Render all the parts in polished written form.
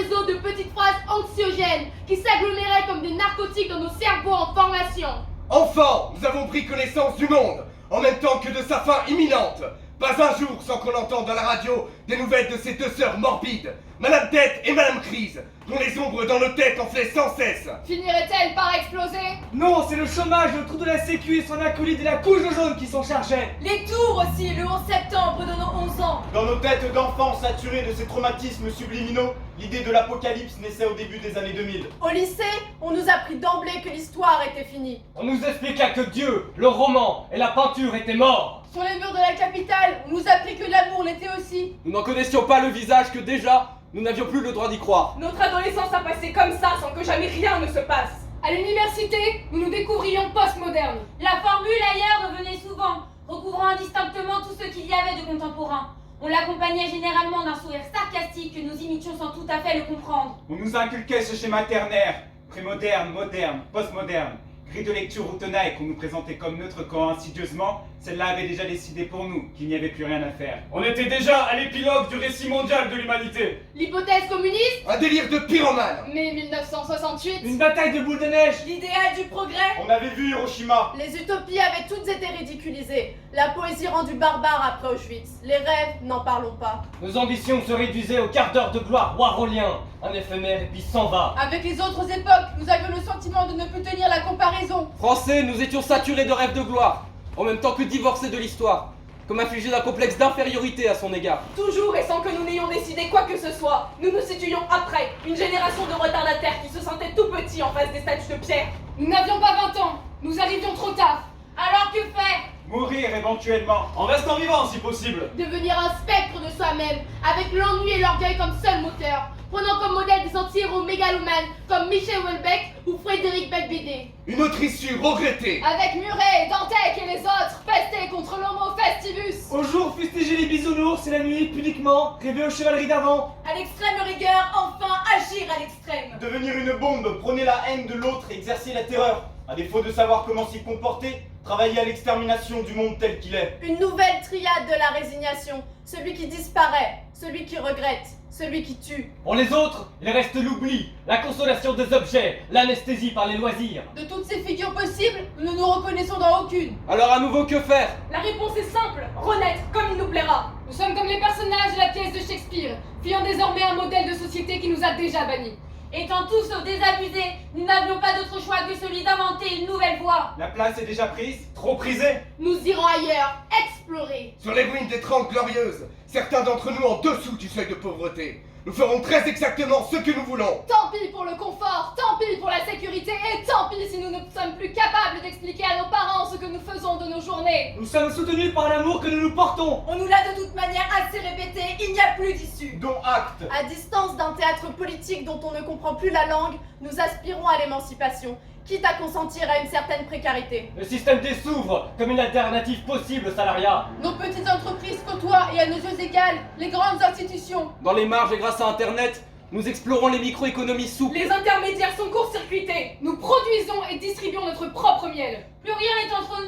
réseau de petites phrases anxiogènes qui s'aggloméraient comme des narcotiques dans nos cerveaux en formation. Enfants, nous avons pris connaissance du monde, en même temps que de sa fin imminente. Pas un jour sans qu'on entende dans la radio des nouvelles de ces deux sœurs morbides, Madame Tête et Madame Crise, dont les ombres dans nos têtes enflaient sans cesse. Finirait-elle par exploser? Non, c'est le chômage, le trou de la sécu et son acolyte et la couche de jaune qui s'en chargeaient. Les tours aussi, le 11 septembre de nos 11 ans. Dans nos têtes d'enfants saturés de ces traumatismes subliminaux, l'idée de l'apocalypse naissait au début des années 2000. Au lycée, on nous a appris d'emblée que l'histoire était finie. On nous expliqua que Dieu, le roman et la peinture étaient morts. Sur les murs de la capitale, on nous a appris que l'amour l'était aussi. Nous n'en connaissions pas le visage que déjà, nous n'avions plus le droit d'y croire. Notre adolescence a passé comme ça sans que jamais rien ne se passe. À l'université, nous nous découvrions postmodernes. La formule ailleurs revenait souvent, recouvrant indistinctement tout ce qu'il y avait de contemporain. On l'accompagnait généralement d'un sourire sarcastique que nous imitions sans tout à fait le comprendre. On nous inculquait ce schéma ternaire, prémoderne, moderne, postmoderne. Grille de lecture ou tenaille qu'on nous présentait comme neutre quand insidieusement, celle-là avait déjà décidé pour nous qu'il n'y avait plus rien à faire. On était déjà à l'épilogue du récit mondial de l'humanité. L'hypothèse communiste? Un délire de pyromane. Mai 1968. Une bataille de boules de neige. L'idéal du progrès. On avait vu Hiroshima. Les utopies avaient toutes été ridiculisées. La poésie rendue barbare après Auschwitz. Les rêves, n'en parlons pas. Nos ambitions se réduisaient au quart d'heure de gloire warolien. Un éphémère et puis s'en va. Avec les autres époques, nous avions le sentiment de ne plus tenir la comparaison. Français, nous étions saturés de rêves de gloire, en même temps que divorcés de l'histoire, comme affligés d'un complexe d'infériorité à son égard. Toujours et sans que nous n'ayons décidé quoi que ce soit, nous nous situions après, une génération de retardataires qui se sentaient tout petits en face des statues de pierre. Nous n'avions pas 20 ans. Nous arrivions trop tard. Alors que faire? Mourir éventuellement. En restant vivant si possible. Devenir un spectre de soi-même, avec l'ennui et l'orgueil comme seul moteur, prenant comme modèle des anti-héros mégalomanes comme Michel Houellebecq ou Frédéric Becbédé. Une autre issue regrettée. Avec Muret, Dantec et les autres, pestés contre l'homo festivus. Au jour, fustiger les bisounours et la nuit, pudiquement, rêver aux chevaleries d'avant. À l'extrême rigueur, enfin agir à l'extrême. Devenir une bombe, prôner la haine de l'autre, exercer la terreur. À défaut de savoir comment s'y comporter, travailler à l'extermination du monde tel qu'il est. Une nouvelle triade de la résignation. Celui qui disparaît, celui qui regrette, celui qui tue. Pour les autres, il reste l'oubli, la consolation des objets, l'anesthésie par les loisirs. De toutes ces figures possibles, nous ne nous reconnaissons dans aucune. Alors à nouveau, que faire? La réponse est simple, renaître comme il nous plaira. Nous sommes comme les personnages de la pièce de Shakespeare, fuyant désormais un modèle de société qui nous a déjà bannis. Étant tous sauf désabusés, nous n'avions pas d'autre choix que celui d'inventer une nouvelle voie. La place est déjà prise. Trop prisé. Nous irons ailleurs, explorer. Sur les ruines des 30 Glorieuses, certains d'entre nous en dessous du seuil de pauvreté. Nous ferons très exactement ce que nous voulons. Tant pis pour le confort, tant pis pour la sécurité, et tant pis si nous ne sommes plus capables d'expliquer à nos parents ce que nous faisons de nos journées. Nous sommes soutenus par l'amour que nous nous portons. On nous l'a de toute manière assez répété, il n'y a plus d'issue. Dont acte. À distance d'un théâtre politique dont on ne comprend plus la langue, nous aspirons à l'émancipation, quitte à consentir à une certaine précarité. Le système D s'ouvre comme une alternative possible au salariat. Nos petites entreprises côtoient, et à nos yeux égales, les grandes institutions. Dans les marges et grâce à Internet, nous explorons les microéconomies souples. Les intermédiaires sont court-circuités. Nous produisons et distribuons notre propre miel. Plus rien n'est entre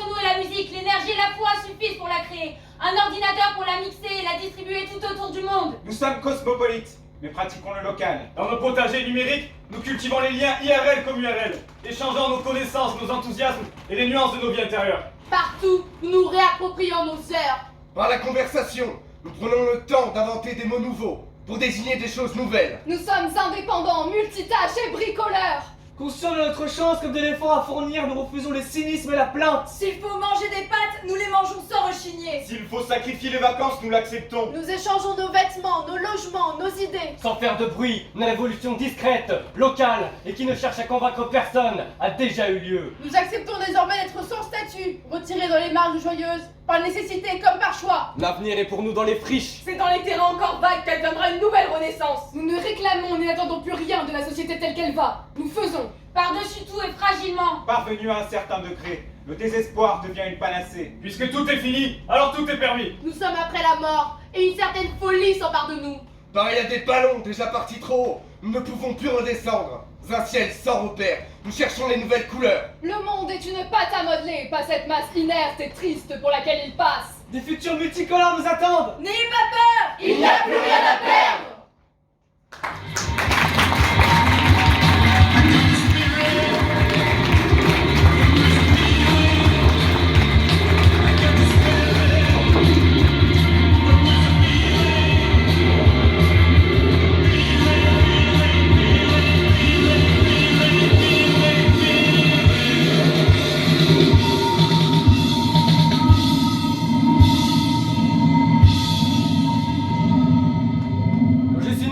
nous et la musique. L'énergie et la foi suffisent pour la créer. Un ordinateur pour la mixer et la distribuer tout autour du monde. Nous sommes cosmopolites, mais pratiquons le local. Dans nos potagers numériques, nous cultivons les liens IRL comme URL, échangeant nos connaissances, nos enthousiasmes et les nuances de nos vies intérieures. Partout, nous nous réapproprions nos heures. Par la conversation, nous prenons le temps d'inventer des mots nouveaux pour désigner des choses nouvelles. Nous sommes indépendants, multitâches et bricoleurs. Conscients de notre chance comme d'éléphants à fournir, nous refusons le cynisme et la plainte. S'il faut manger des pâtes, nous les mangeons sans rechigner. S'il faut sacrifier les vacances, nous l'acceptons. Nous échangeons nos vêtements, nos logements, nos idées. Sans faire de bruit, une révolution discrète, locale et qui ne cherche à convaincre personne a déjà eu lieu. Nous acceptons désormais d'être sans statut, retirés dans les marges joyeuses, par nécessité comme par choix. L'avenir est pour nous dans les friches. C'est dans les terrains encore vagues qu'adviendra une nouvelle renaissance. Nous ne réclamons et n'attendons plus rien de la société telle qu'elle va. Nous faisons. Par-dessus tout et fragilement. Parvenu à un certain degré, le désespoir devient une panacée. Puisque tout est fini, alors tout est permis. Nous sommes après la mort, et une certaine folie s'empare de nous. Pareil à des ballons déjà partis trop haut, nous ne pouvons plus redescendre. Un ciel sans repère, nous cherchons les nouvelles couleurs. Le monde est une pâte à modeler, pas cette masse inerte et triste pour laquelle il passe. Des futurs multicolores nous attendent. N'ayez pas peur. Il n'y a plus rien à perdre.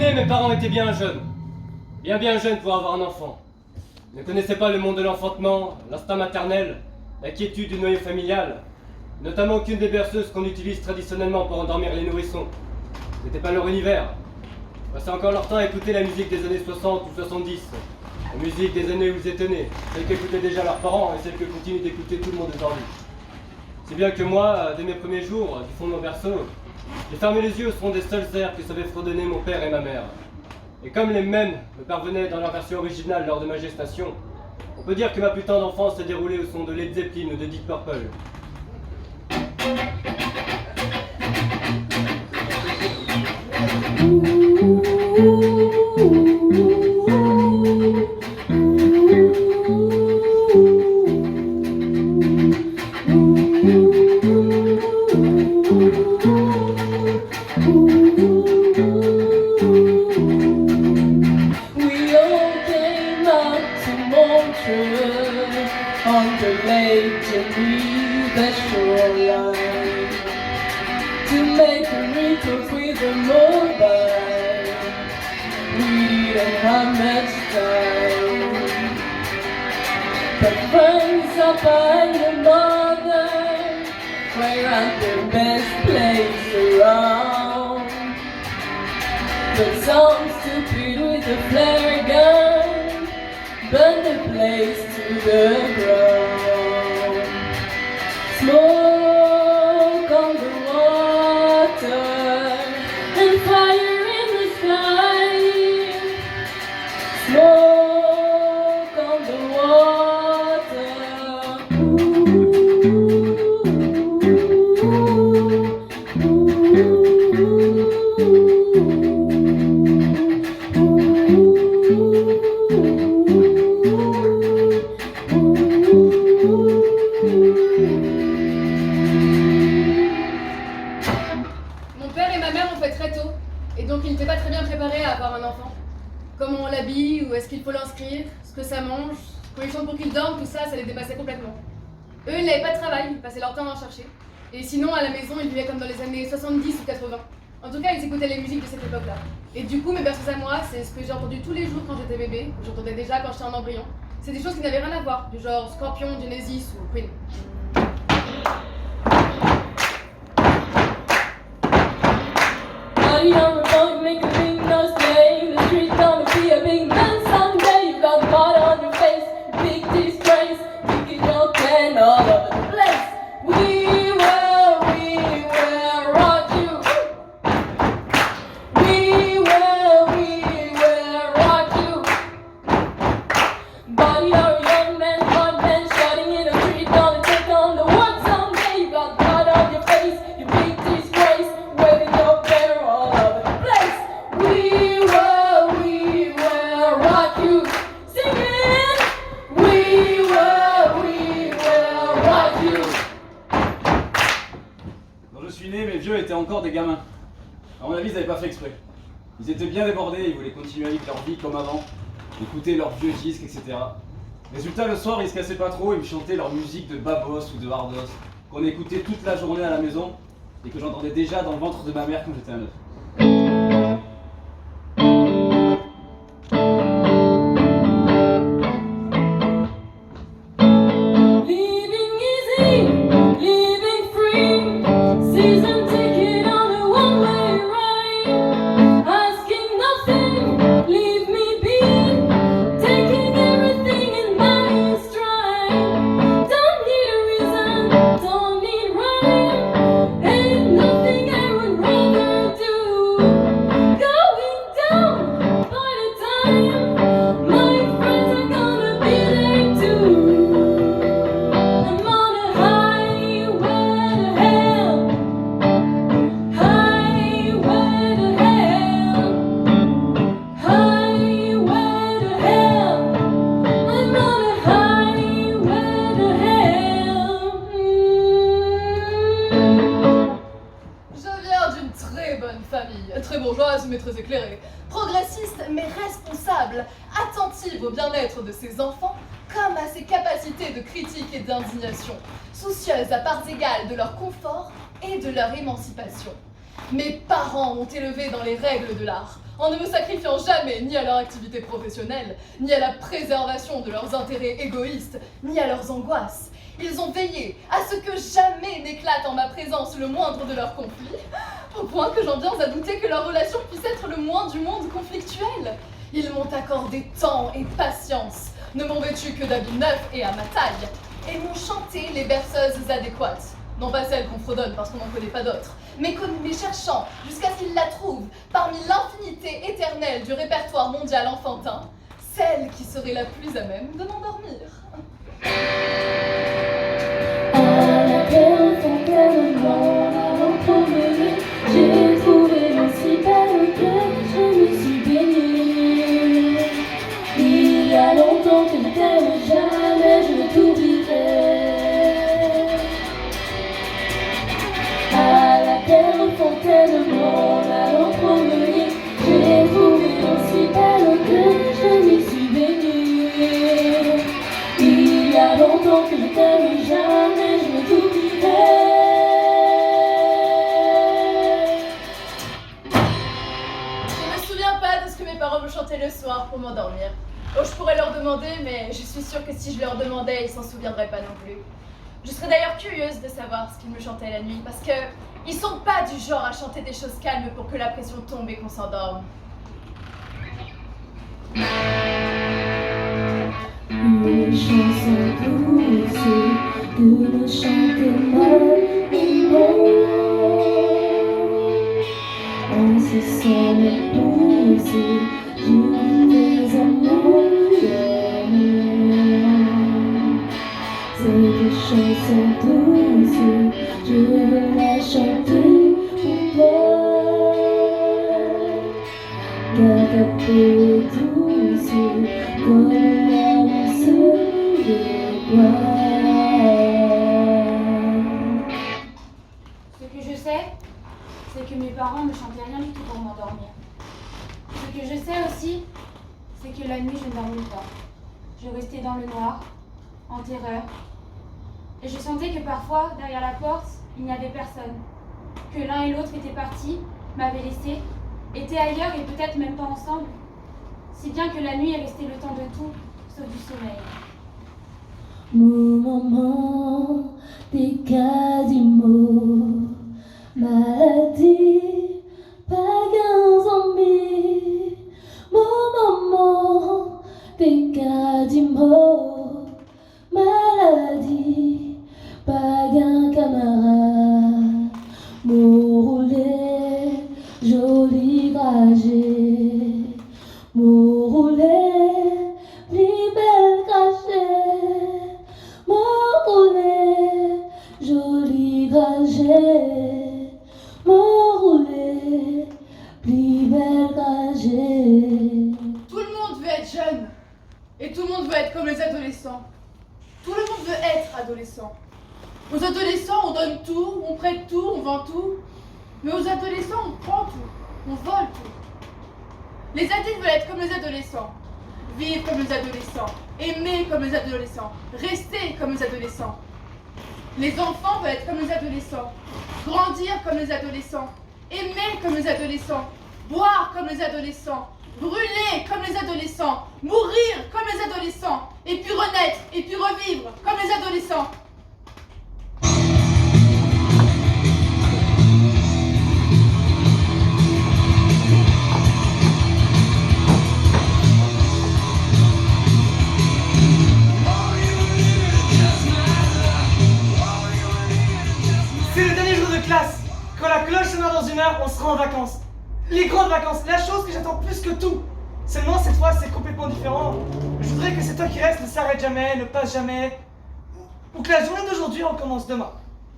né, mes parents étaient bien jeunes. Bien jeunes pour avoir un enfant. Ils ne connaissaient pas le monde de l'enfantement, l'instinct maternel, la quiétude du noyau familial, notamment qu'une des berceuses qu'on utilise traditionnellement pour endormir les nourrissons. C'était pas leur univers. Ils passaient encore leur temps à écouter la musique des années 60 ou 70. La musique des années où ils étaient nés, celle qu'écoutaient déjà leurs parents et celle que continue d'écouter tout le monde aujourd'hui. Si bien que moi, dès mes premiers jours, du fond de mon berceau, j'ai fermé les yeux au son des seuls airs que savaient fredonner mon père et ma mère. Et comme les mêmes me parvenaient dans leur version originale lors de ma gestation, on peut dire que ma putain d'enfance s'est déroulée au son de Led Zeppelin ou de Deep Purple. Et sinon, à la maison, ils vivaient comme dans les années 70 ou 80. En tout cas, ils écoutaient les musiques de cette époque-là. Et du coup, mes berceuses à moi, c'est ce que j'ai entendu tous les jours quand j'étais bébé, que j'entendais déjà quand j'étais en embryon. C'est des choses qui n'avaient rien à voir, du genre Scorpion, Genesis ou Queen. Encore des gamins. À mon avis, ils n'avaient pas fait exprès. Ils étaient bien débordés, ils voulaient continuer à vivre leur vie comme avant, écouter leurs vieux disques, etc. Résultat, le soir, ils se cassaient pas trop, ils me chantaient leur musique de babos ou de hardos, qu'on écoutait toute la journée à la maison et que j'entendais déjà dans le ventre de ma mère quand j'étais un œuf. mais très éclairée, progressiste mais responsable, attentive au bien-être de ses enfants comme à ses capacités de critique et d'indignation, soucieuse à parts égales de leur confort et de leur émancipation. Mes parents m'ont élevée dans les règles de l'art, en ne me sacrifiant jamais ni à leur activité professionnelle, ni à la préservation de leurs intérêts égoïstes, ni à leurs angoisses. Ils ont veillé à ce que jamais n'éclate en ma présence le moindre de leurs conflits, au point que j'en viens à douter que leur relation puisse être le moins du monde conflictuelle. Ils m'ont accordé temps et patience, ne m'ont vêtu que d'habits neufs et à ma taille, et m'ont chanté les berceuses adéquates. Non pas celles qu'on fredonne parce qu'on n'en connaît pas d'autres, mais cherchant jusqu'à ce qu'ils la trouvent parmi l'infinité éternelle du répertoire mondial enfantin, celle qui serait la plus à même de m'endormir. À la belle fontaine, mon allant promener, j'ai trouvé l'eau si belle que je me suis baignée. Il y a longtemps que je t'aime, jamais je t'oublierai. À la belle fontaine, mon allant promener, j'ai trouvé l'eau si belle que je m'y suis baignée. Il y a longtemps que je t'aime, jamais je t'oublierai. Je me souviens pas de ce que mes parents me chantaient le soir pour m'endormir. Oh, je pourrais leur demander, mais je suis sûre que si je leur demandais, ils s'en souviendraient pas non plus. Je serais d'ailleurs curieuse de savoir ce qu'ils me chantaient la nuit, parce que ils sont pas du genre à chanter des choses calmes pour que la pression tombe et qu'on s'endorme. Une chanson douce que ne chantait pas l'amour. En ce son douce, je vais amour cette chanson douce, je veux la chanter pour toi. Car ta peau est douce comme la mousse de bois. Ce que je sais, c'est que mes parents ne chantaient rien du tout pour m'endormir. Ce que je sais aussi, c'est que la nuit, je ne dormais pas. Je restais dans le noir, en terreur. Et je sentais que parfois, derrière la porte, il n'y avait personne. Que l'un et l'autre étaient partis, m'avaient laissé, étaient ailleurs et peut-être même pas ensemble. Si bien que la nuit est restée le temps de tout, sauf du sommeil. Mon maman, des quasimots, maladie, pagans zombies. Mon maman, des quasimots, maladie, pagans camarades. Mots roulés, joli dragé, mots roulés, plus belle crachée. Mots roulés, joli dragé, mots roulés, plus belle dragé. Tout le monde veut être jeune. Et tout le monde veut être comme les adolescents. Tout le monde veut être adolescent. Aux adolescents, on donne tout, on prête tout, on vend tout. Mais aux adolescents, on prend tout, on vole tout. Les adultes veulent être comme les adolescents. Vivre comme les adolescents. Aimer comme les adolescents. Rester comme les adolescents. Les enfants veulent être comme les adolescents. Grandir comme les adolescents. Aimer comme les adolescents. Boire comme les adolescents. Brûler comme les adolescents. Mourir comme les adolescents. Et puis renaître, et puis revivre comme les adolescents. C'est le dernier jour de classe. Quand la cloche sonnera dans 1 heure, on sera en vacances. Les grandes vacances, la chose que j'attends plus que tout. Seulement cette fois c'est complètement différent. Je voudrais que cet temps qui reste ne s'arrête jamais, ne passe jamais. Ou que la journée d'aujourd'hui recommence demain.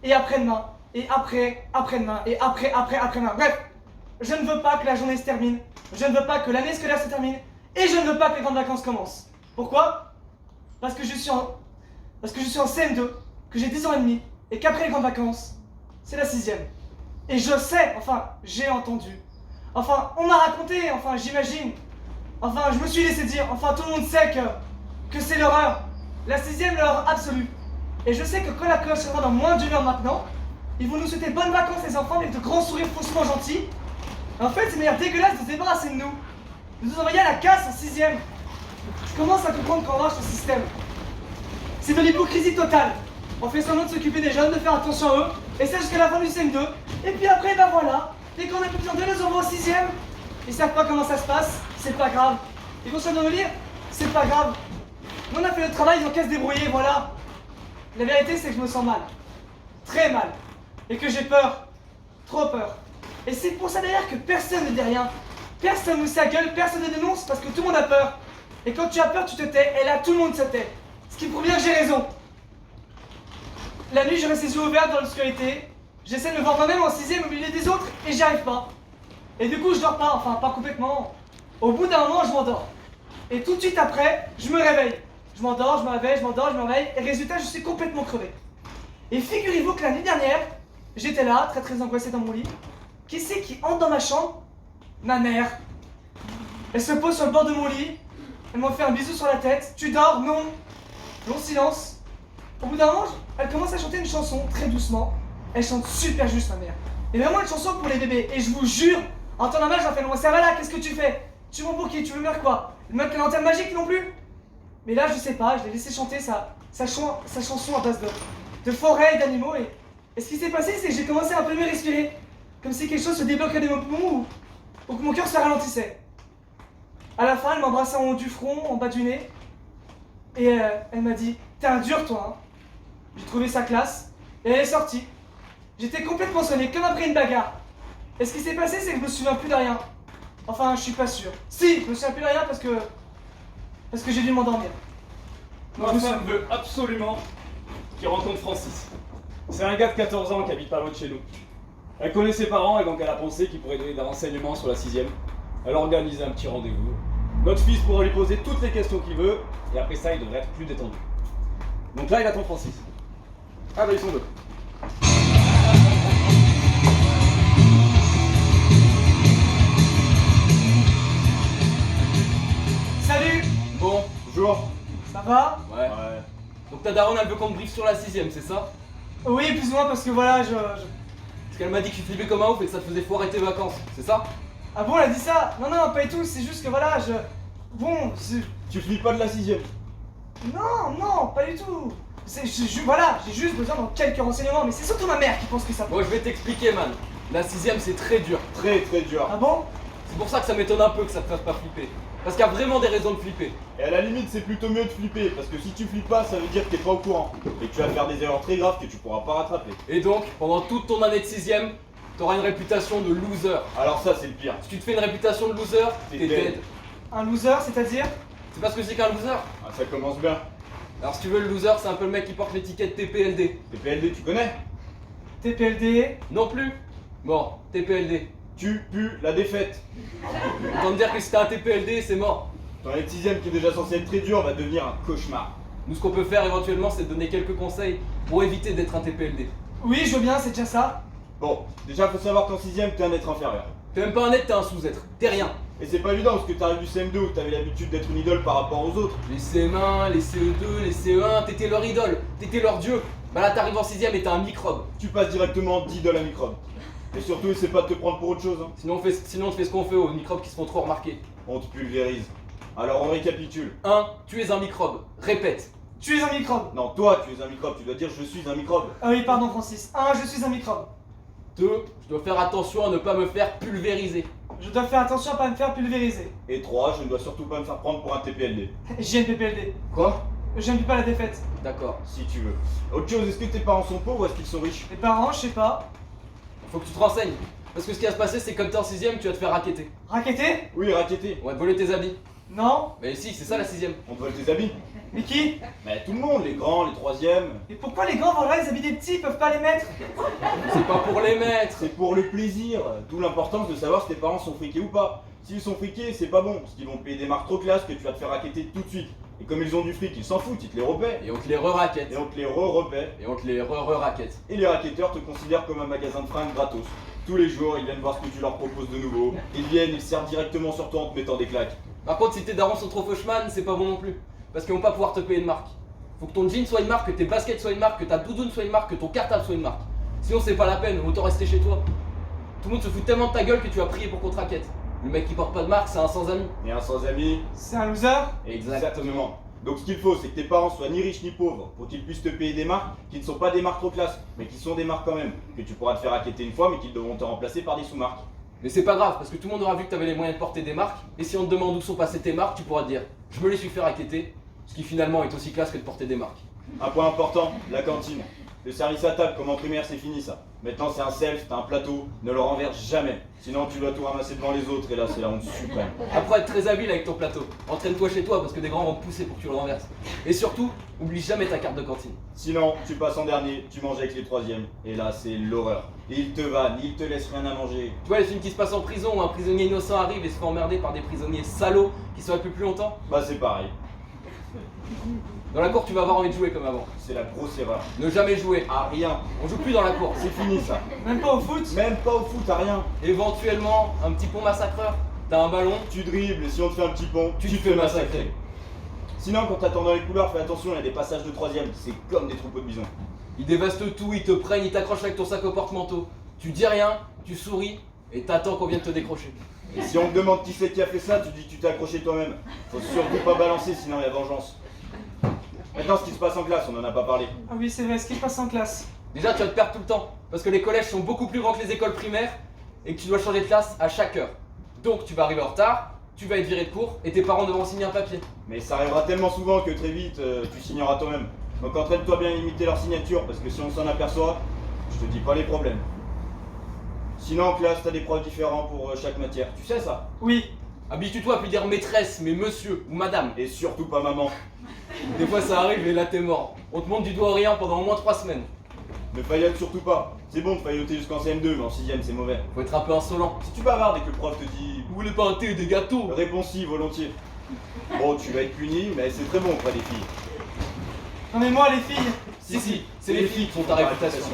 Et après-demain. Et après-demain. Et après-demain. Bref, je ne veux pas que la journée se termine. Je ne veux pas que l'année scolaire se termine. Et je ne veux pas que les grandes vacances commencent. Pourquoi ? Parce que je suis en CM2, que j'ai 10 ans et demi, et qu'après les grandes vacances, c'est la 6e. Et je sais, enfin, j'ai entendu. Enfin, on m'a raconté, enfin, j'imagine. Enfin, je me suis laissé dire, enfin, tout le monde sait que c'est l'horreur. La 6e, l'horreur absolue. Et je sais que quand la cloche sera dans moins d'1 heure maintenant, Ils vont nous souhaiter bonnes vacances les enfants avec de grands sourires faussement gentils. En fait, c'est une manière dégueulasse de se débarrasser de nous. De nous envoyer à la casse en 6ème. Je commence à comprendre comment marche ce système. C'est de l'hypocrisie totale. On fait semblant de s'occuper des jeunes, de faire attention à eux, et ça jusqu'à la fin du CM2. Et puis après, ben voilà, dès qu'on a plus besoin d'eux, les envoie en 6ème. Ils savent pas comment ça se passe, c'est pas grave. Ils vont se nous lire, c'est pas grave. Nous on a fait le travail, ils ont qu'à se débrouiller, voilà. La vérité c'est que je me sens mal. Très mal. Et que j'ai peur. Trop peur. Et c'est pour ça d'ailleurs que personne ne dit rien. Personne ne sa gueule, personne ne dénonce parce que tout le monde a peur. Et quand tu as peur, tu te tais, et là tout le monde se tait. Ce qui prouve bien que j'ai raison. La nuit, je reste les yeux ouverts dans l'obscurité. J'essaie de me voir moi-même en 6ème au milieu des autres, et j'y arrive pas. Et du coup, je dors pas, enfin pas complètement. Au bout d'un moment, je m'endors. Et tout de suite après, je me réveille. Je m'endors, je me réveille, je m'endors, je me réveille, et résultat, je suis complètement crevé. Et figurez-vous que la nuit dernière, j'étais là, très très angoissé dans mon lit. Qui c'est qui entre dans ma chambre? Ma mère. Elle se pose sur le bord de mon lit, elle m'a fait un bisou sur la tête. Tu dors? Non. Long silence. Au bout d'un moment, elle commence à chanter une chanson, très doucement. Elle chante super juste, ma mère. Et vraiment une chanson pour les bébés. Et je vous jure, en temps normal, j'en fais non, ça va là, qu'est-ce que tu fais? Tu veux pour qui? Tu veux faire quoi? Une mettre la lanterne magique non plus? Mais là, je sais pas, je l'ai laissé chanter sa chanson à base de forêt et d'animaux. Et ce qui s'est passé, c'est que j'ai commencé à un peu mieux respirer. Comme si quelque chose se débloquait de mon poumon ou que mon cœur se ralentissait. À la fin, elle m'embrassait en haut du front, en bas du nez. Et elle m'a dit, t'es un dur toi, hein. J'ai trouvé sa classe, et elle est sortie. J'étais complètement sonné, comme après une bagarre. Et ce qui s'est passé, c'est que je me souviens plus de rien. Enfin, je suis pas sûr. Si, je me souviens plus de rien parce que j'ai dû m'endormir. Ma femme veut absolument qu'il rencontre Francis. C'est un gars de 14 ans qui habite pas loin de chez nous. Elle connaît ses parents et donc elle a pensé qu'il pourrait donner des renseignements sur la 6ème. Elle a organisé un petit rendez-vous. Notre fils pourra lui poser toutes les questions qu'il veut, et après ça, il devrait être plus détendu. Donc là, il attend Francis. Ah bah ils sont deux. Salut! Bonjour. Ça va? Ouais. Donc ta daronne, elle veut qu'on te briefe sur la 6ème, c'est ça? Oui, plus ou moins, parce que voilà, Parce qu'elle m'a dit que tu flippais comme un ouf et que ça te faisait foirer tes vacances, c'est ça? Ah bon, elle a dit ça? Non, non, pas du tout, c'est juste que voilà, Bon, Tu flippes pas de la 6ème? Non, non, pas du tout. Voilà, j'ai juste besoin de quelques renseignements, mais c'est surtout ma mère qui pense que ça. Bon, je vais t'expliquer, man. La 6ème, c'est très dur. Très très dur. Ah bon? C'est pour ça que ça m'étonne un peu que ça te fasse pas flipper. Parce qu'il y a vraiment des raisons de flipper. Et à la limite, c'est plutôt mieux de flipper, parce que si tu flippes pas, ça veut dire que t'es pas au courant. Et que tu vas faire des erreurs très graves que tu pourras pas rattraper. Et donc, pendant toute ton année de 6ème, t'auras une réputation de loser. Alors ça, c'est le pire. Si tu te fais une réputation de loser, t'es dead. Un loser, c'est-à-dire? C'est pas ce que c'est qu'un loser? Ah, ça commence bien. Alors si tu veux, le loser, c'est un peu le mec qui porte l'étiquette TPLD. TPLD, tu connais? TPLD? Non plus. Bon, TPLD. Tu pues la défaite. Autant me dire que si t'as un TPLD, c'est mort. Ton année de 6ème qui est déjà censée être très dur va devenir un cauchemar. Nous, ce qu'on peut faire éventuellement, c'est te donner quelques conseils pour éviter d'être un TPLD. Oui, je veux bien, c'est déjà ça. Bon, déjà faut savoir qu'en 6ème, t'es un être inférieur. T'es même pas un être, t'es un sous-être. T'es rien. Et c'est pas évident parce que t'arrives du CM2 où t'avais l'habitude d'être une idole par rapport aux autres. Les CM1, les CE2, les CE1, t'étais leur idole, t'étais leur dieu. Bah là, t'arrives en 6ème et t'es un microbe. Tu passes directement d'idole à microbe. Et surtout, essaie pas de te prendre pour autre chose. Hein. Sinon, on te fait ce qu'on fait aux microbes qui se font trop remarquer. On te pulvérise. Alors on récapitule. 1. Tu es un microbe. Répète. Tu es un microbe. Non, toi, tu es un microbe. Tu dois dire je suis un microbe. Ah oui, pardon Francis. 1. Je suis un microbe. 2. Je dois faire attention à ne pas me faire pulvériser. Je dois faire attention à pas me faire pulvériser. Et 3. Je ne dois surtout pas me faire prendre pour un TPLD. J'aime PPLD. Quoi? J'aime pas la défaite. D'accord. Si tu veux. Autre chose, est-ce que tes parents sont pauvres ou est-ce qu'ils sont riches? Les parents, je sais pas. Faut que tu te renseignes. Parce que ce qui va se passer, c'est que comme t'es en 6ème, tu vas te faire racketter. Racketter? Oui, raqueter. On va te voler tes habits. Non. Mais si, c'est ça la 6ème. On te vole tes habits. Mais qui? Mais tout le monde, les grands, les troisièmes. Et pourquoi les grands voleraient les habits des petits, ils peuvent pas les mettre? C'est pas pour les mettre. C'est pour le plaisir. D'où l'importance de savoir si tes parents sont friqués ou pas. S'ils sont friqués, c'est pas bon, parce qu'ils vont te payer des marques trop classes que tu vas te faire racketter tout de suite. Et comme ils ont du fric, ils s'en foutent, ils te les repaient. Et on te les re-raquette. Et on te les re-repaient. Et on te les re-raquette. Et les racketteurs te considèrent comme un magasin de fringues gratos. Tous les jours, ils viennent voir ce que tu leur proposes de nouveau. Ils viennent, ils servent directement sur toi en te mettant des claques. Par contre, si tes darons sont trop fauchman, c'est pas bon non plus. Parce qu'ils vont pas pouvoir te payer de marque. Faut que ton jean soit une marque, que tes baskets soient une marque, que ta doudoune soit une marque, que ton cartable soit une marque. Sinon c'est pas la peine, autant rester chez toi. Tout le monde se fout tellement de ta gueule que tu vas prier pour qu'on te raquette. Le mec qui porte pas de marque, c'est un sans-ami. Et un sans-amis? C'est un loser? Exactement. Donc ce qu'il faut, c'est que tes parents soient ni riches ni pauvres pour qu'ils puissent te payer des marques qui ne sont pas des marques trop classe, mais qui sont des marques quand même, que tu pourras te faire raqueter une fois, mais qu'ils devront te remplacer par des sous-marques. Mais c'est pas grave, parce que tout le monde aura vu que t'avais les moyens de porter des marques, et si on te demande où sont passées tes marques, tu pourras te dire « je me les suis fait raqueter », ce qui finalement est aussi classe que de porter des marques. Un point important, la cantine. Le service à table, comme en primaire, c'est fini ça. Maintenant c'est un self, t'as un plateau, ne le renverse jamais. Sinon tu dois tout ramasser devant les autres et là c'est la honte suprême. Après être très habile avec ton plateau, entraîne-toi chez toi parce que des grands vont te pousser pour que tu le renverses. Et surtout, oublie jamais ta carte de cantine. Sinon, tu passes en dernier, tu manges avec les troisièmes, et là c'est l'horreur. Et ils te vannent, ils te laissent rien à manger. Tu vois les films qui se passent en prison où un prisonnier innocent arrive et se fait emmerder par des prisonniers salauds qui sont là depuis plus longtemps? Bah c'est pareil. Dans la cour, tu vas avoir envie de jouer comme avant. C'est la grosse erreur. Ne jamais jouer. À rien. On joue plus dans la cour. C'est fini ça. Même pas au foot? Même pas au foot, à rien. Éventuellement, un petit pont massacreur. T'as un ballon. Tu dribbles et si on te fait un petit pont, tu te fais massacrer. Sinon, quand t'attends dans les couloirs, fais attention, il y a des passages de troisième. C'est comme des troupeaux de bisons. Ils dévastent tout, ils te prennent, ils t'accrochent avec ton sac au porte-manteau. Tu dis rien, tu souris et t'attends qu'on vienne te décrocher. Et si on te demande qui c'est qui a fait ça, tu dis que tu t'es accroché toi-même. Faut surtout pas balancer, sinon il y a vengeance. Maintenant, ce qui se passe en classe, on en a pas parlé. Ah oui, c'est vrai, ce qui se passe en classe. Déjà, tu vas te perdre tout le temps, parce que les collèges sont beaucoup plus grands que les écoles primaires et que tu dois changer de classe à chaque heure. Donc, tu vas arriver en retard, tu vas être viré de cours et tes parents devront signer un papier. Mais ça arrivera tellement souvent que très vite, tu signeras toi-même. Donc entraîne-toi bien à limiter leur signature, parce que si on s'en aperçoit, je te dis pas les problèmes. Sinon, en classe, t'as des profs différents pour chaque matière. Tu sais ça? Oui. Habitue-toi à plus dire maîtresse, mais monsieur ou madame. Et surtout pas maman. Des fois ça arrive et là t'es mort. On te monte du doigt au rien pendant au moins 3 semaines. Ne faillote surtout pas. C'est bon de failloter jusqu'en CM2, mais en 6ème c'est mauvais. Faut être un peu insolent. Si tu bavardes et que le prof te dit vous voulez pas un thé et des gâteaux? Réponds si, volontiers. Bon, tu vas être puni, mais c'est très bon auprès des filles. Non mais moi les filles. Si, c'est les filles qui font ta réputation.